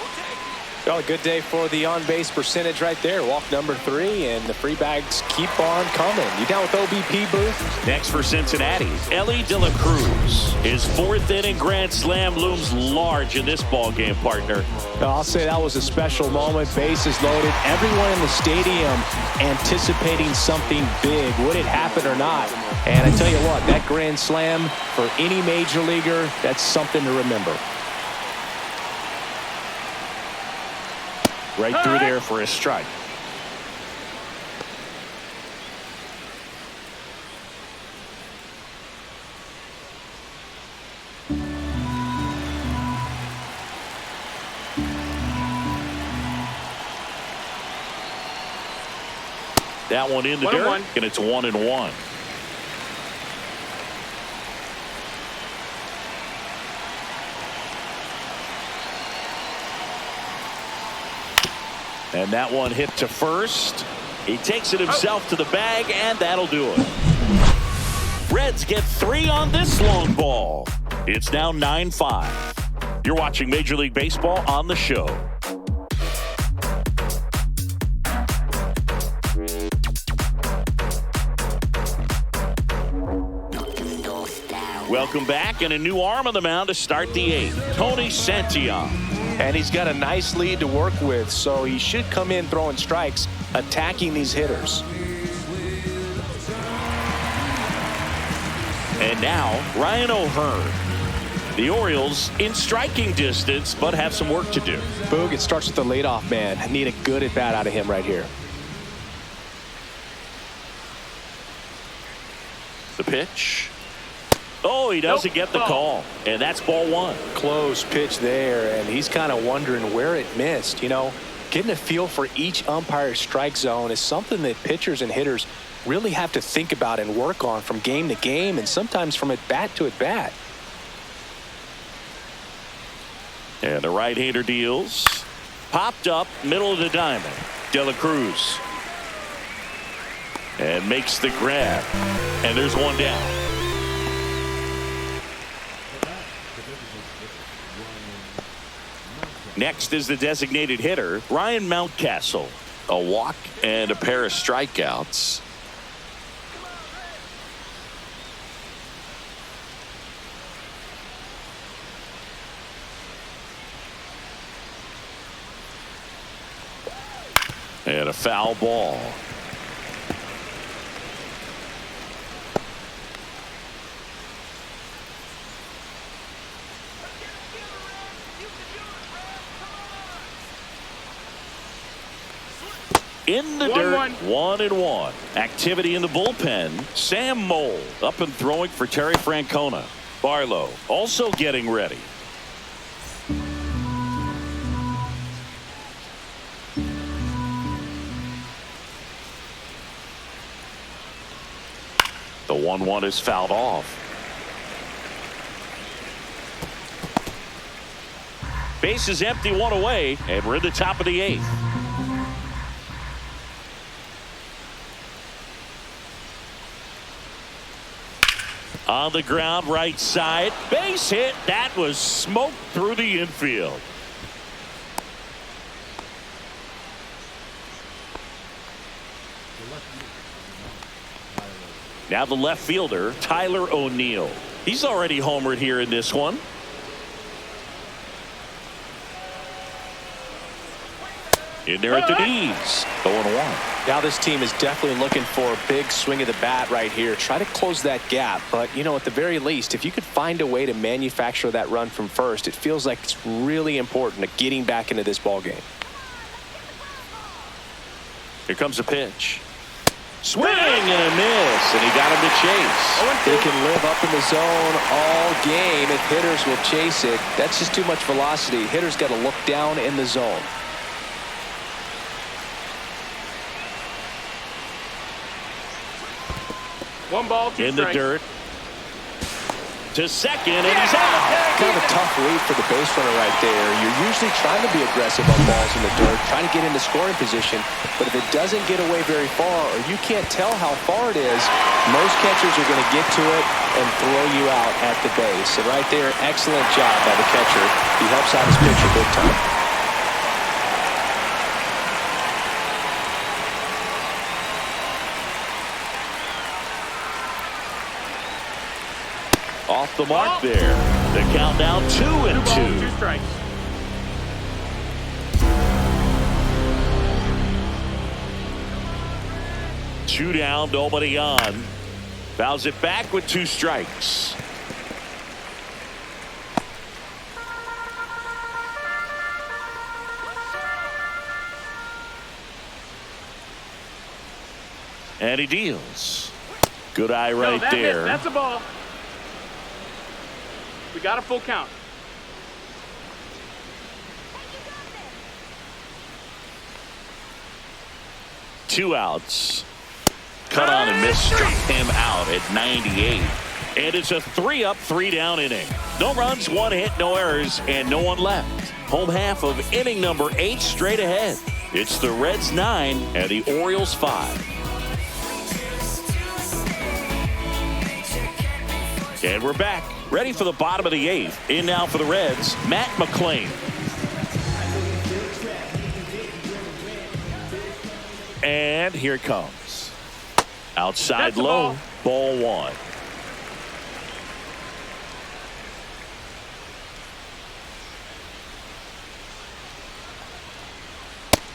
Well, a good day for the on-base percentage right there. Walk number 3, and the free bags keep on coming. You down with OBP, Booth? Next for Cincinnati, Ellie De La Cruz. His 4th inning grand slam looms large in this ball game, partner. I'll say that was a special moment. Bases loaded. Everyone in the stadium anticipating something big. Would it happen or not? And I tell you what, that grand slam for any major leaguer, that's something to remember. Right through there for a strike. That one in the 1-1. dirt, and it's 1-1. And that one hit to first. He takes it himself to the bag, and that'll do it. Reds get 3 on this long ball. It's now 9-5. You're watching Major League Baseball on the show. Welcome back, and a new arm on the mound to start the 8th. Tony Santillan. And he's got a nice lead to work with, so he should come in throwing strikes, attacking these hitters. And now, Ryan O'Hearn. The Orioles in striking distance, but have some work to do. Boog, it starts with the leadoff man. I need a good at-bat out of him right here. The pitch. Oh, he doesn't get the call. And that's ball 1. Close pitch there, and he's kind of wondering where it missed. You know, getting a feel for each umpire's strike zone is something that pitchers and hitters really have to think about and work on from game to game, and sometimes from at-bat to at-bat. And the right-hander deals. Popped up, middle of the diamond. De La Cruz. And makes the grab. And there's one down. Next is the designated hitter, Ryan Mountcastle. A walk and a pair of strikeouts. And a foul ball. In the dirt, 1-1. Activity in the bullpen. Sam Moll up and throwing for Terry Francona. Barlow also getting ready. The 1-1 is fouled off. Base is empty, 1 away, and we're in the top of the 8th. On the ground, right side. Base hit. That was smoked through the infield. Now the left fielder, Tyler O'Neill. He's already homered here in this one. In there at the knees. 0-1. Now this team is definitely looking for a big swing of the bat right here. Try to close that gap. But, you know, at the very least, if you could find a way to manufacture that run from first, it feels like it's really important to getting back into this ball game. Here comes a pitch. Swing and a miss, and he got him to chase. They can live up in the zone all game if hitters will chase it. That's just too much velocity. Hitters got to look down in the zone. One ball, 2 in the strikes. dirt. To second, and he's out. Kind of a tough read for the base runner right there. You're usually trying to be aggressive on balls in the dirt, trying to get into scoring position. But if it doesn't get away very far, or you can't tell how far it is, most catchers are going to get to it and throw you out at the base. And right there, excellent job by the catcher. He helps out his pitcher big time. Off the mark there. The countdown 2-2. 2 balls, 2 strikes. Two down, nobody on. Fouls it back with 2 strikes. And he deals. Good eye right that there. That's a ball. We got a full count. Two outs. cut on and miss struck him out at 98. And it's a 3-up, 3-down inning. No runs, 1 hit, no errors, and no one left. Home half of inning number 8 straight ahead. It's the Reds 9 and the Orioles 5. And we're back, ready for the bottom of the 8th. In now for the Reds, Matt McClain. And here it comes. Outside low, ball 1.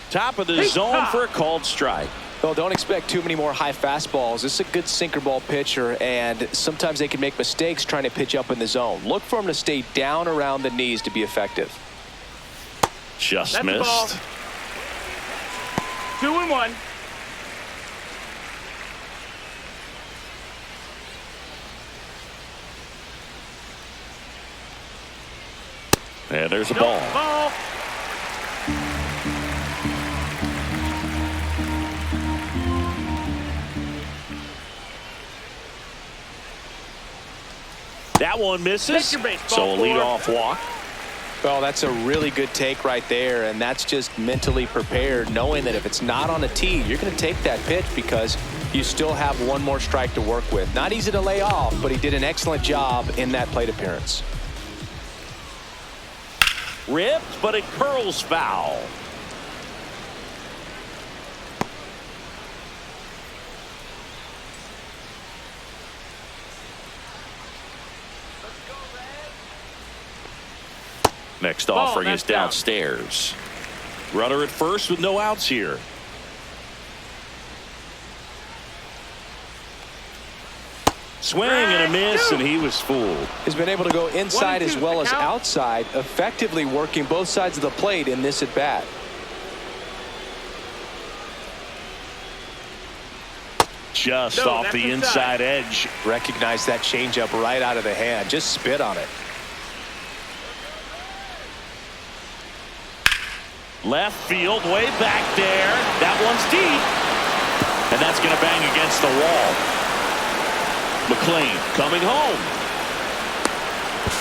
Top of the zone for a called strike. Well, don't expect too many more high fastballs. This is a good sinker ball pitcher, and sometimes they can make mistakes trying to pitch up in the zone. Look for him to stay down around the knees to be effective. Just That's missed. 2-1. And there's a ball. That one misses. Take your base, So ball a 4. leadoff walk. Well, that's a really good take right there, and that's just mentally prepared, knowing that if it's not on a tee, you're going to take that pitch because you still have one more strike to work with. Not easy to lay off, but he did an excellent job in that plate appearance. Ripped, but it curls foul. Next offering is downstairs. Runner at first with no outs here. Swing and a miss, and he was fooled. He's been able to go inside as well as outside, effectively working both sides of the plate in this at bat. Just off the inside edge. Recognize that changeup right out of the hand. Just spit on it. Left field, way back there. That one's deep. And that's going to bang against the wall. McClain coming home.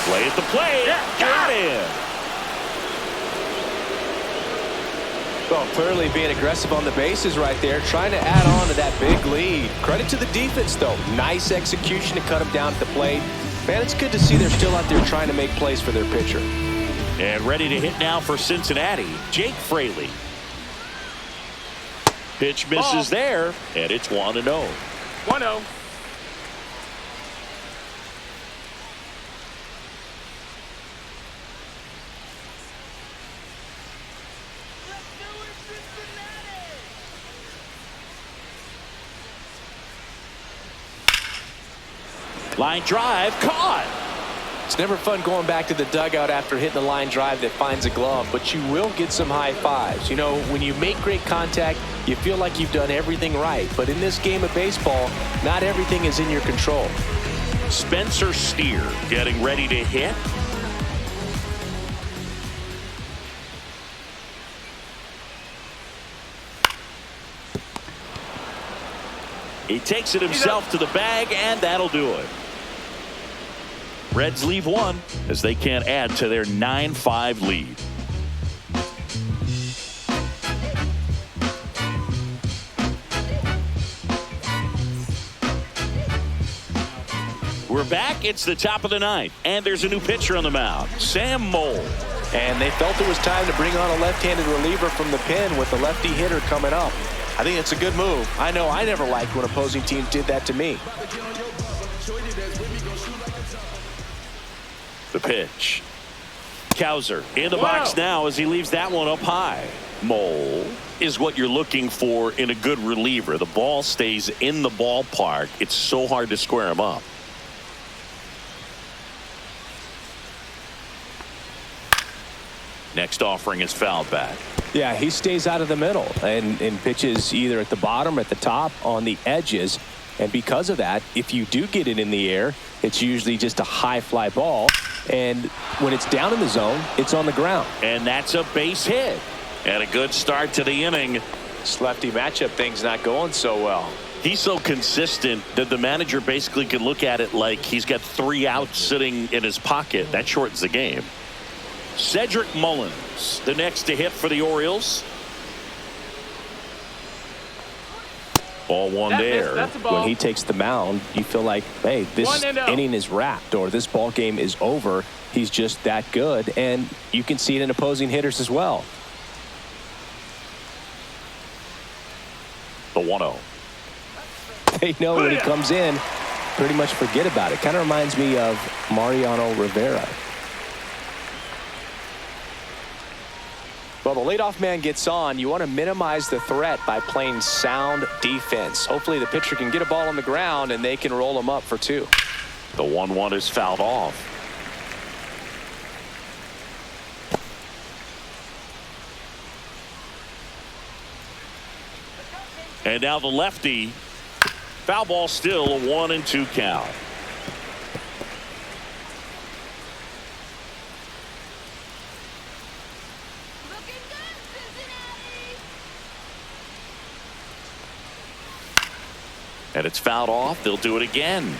Play at the plate. Got him. Well, clearly being aggressive on the bases right there, trying to add on to that big lead. Credit to the defense, though. Nice execution to cut him down at the plate. Man, it's good to see they're still out there trying to make plays for their pitcher. And ready to hit now for Cincinnati, Jake Fraley. Pitch misses there, and it's 1-0. 1-0. Line drive, caught. It's never fun going back to the dugout after hitting a line drive that finds a glove, but you will get some high fives. You know, when you make great contact, you feel like you've done everything right. But in this game of baseball, not everything is in your control. Spencer Steer getting ready to hit. He takes it himself to the bag, and that'll do it. Reds leave 1 as they can't add to their 9-5 lead. We're back. It's the top of the 9th, and there's a new pitcher on the mound, Sam Mole. And they felt it was time to bring on a left-handed reliever from the pen with the lefty hitter coming up. I think it's a good move. I know I never liked when opposing teams did that to me. The pitch. Cowser in the box now as he leaves that one up high. Mole is what you're looking for in a good reliever. The ball stays in the ballpark. It's so hard to square him up. Next offering is fouled back. Yeah, he stays out of the middle and pitches either at the bottom or at the top on the edges. And because of that, if you do get it in the air, it's usually just a high fly ball. And when it's down in the zone, it's on the ground. And that's a base hit. And a good start to the inning. This lefty matchup thing's not going so well. He's so consistent that the manager basically can look at it like he's got 3 outs sitting in his pocket. That shortens the game. Cedric Mullins, the next to hit for the Orioles. Ball one there. That's a ball. When he takes the mound, you feel like, hey, this inning is wrapped or this ball game is over. He's just that good, and you can see it in opposing hitters as well. The 1-0. They know when he comes in, pretty much forget about it. Kind of reminds me of Mariano Rivera. Well, the leadoff man gets on. You want to minimize the threat by playing sound defense. Hopefully the pitcher can get a ball on the ground and they can roll him up for 2. The 1-1 is fouled off. And now the lefty. Foul ball still, a 1-2 count. Looking good, Cincinnati. And it's fouled off. They'll do it again.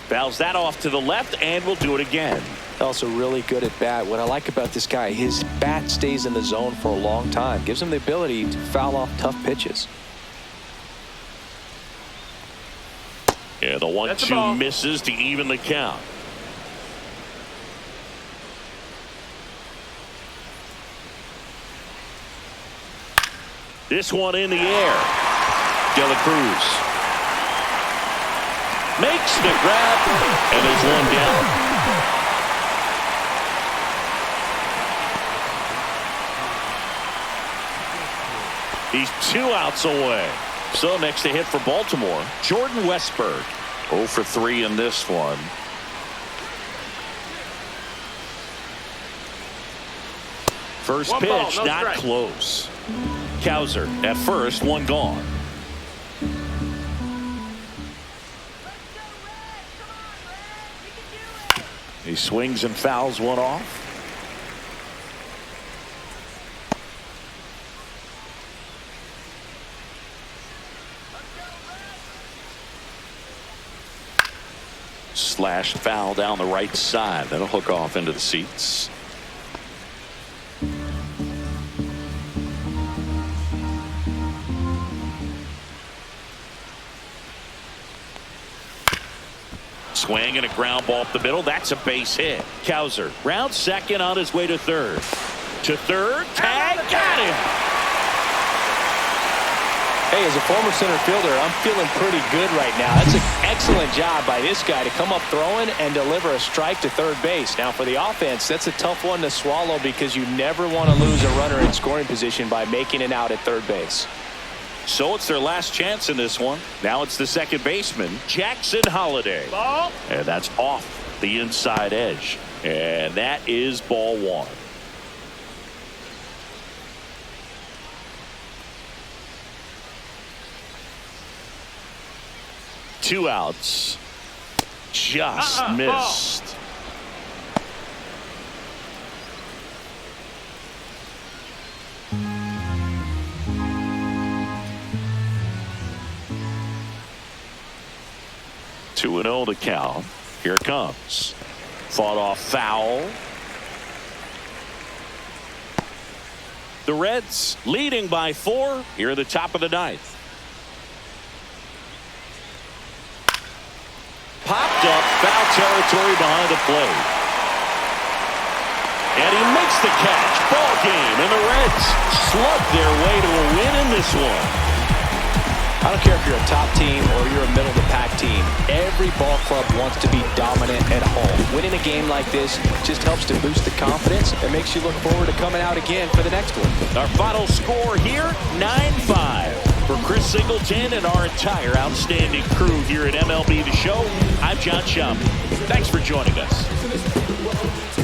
Fouls that off to the left, and we'll do it again. Also really good at bat. What I like about this guy, his bat stays in the zone for a long time. Gives him the ability to foul off tough pitches. Yeah, the 1-2 misses to even the count. This one in the air. De La Cruz makes the grab, and there's one down. He's 2 outs away. So next to hit for Baltimore, Jordan Westburg. 0 for 3 in this one. First pitch, not close. Cowser at first, 1 gone. He swings and fouls 1 off. Slashed foul down the right side. That'll hook off into the seats. Swing and a ground ball up the middle. That's a base hit. Cowser round second on his way to third. To third. Tag. Got him. Hey, as a former center fielder, I'm feeling pretty good right now. That's an excellent job by this guy to come up throwing and deliver a strike to third base. Now, for the offense, that's a tough one to swallow because you never want to lose a runner in scoring position by making it out at third base. So it's their last chance in this one. Now it's the second baseman, Jackson Holliday. Ball. And that's off the inside edge. And that is ball 1. Two outs. Just missed. Ball. 2-0 to count. Here it comes. Fought off foul. The Reds leading by 4 here at the top of the 9th. Popped up, foul territory behind the plate. And he makes the catch. Ball game, and the Reds slug their way to a win in this one. I don't care if you're a top team or you're a middle-of-the-pack team. Every ball club wants to be dominant at home. Winning a game like this just helps to boost the confidence and makes you look forward to coming out again for the next one. Our final score here, 9-5. For Chris Singleton and our entire outstanding crew here at MLB The Show, I'm John Schaub. Thanks for joining us.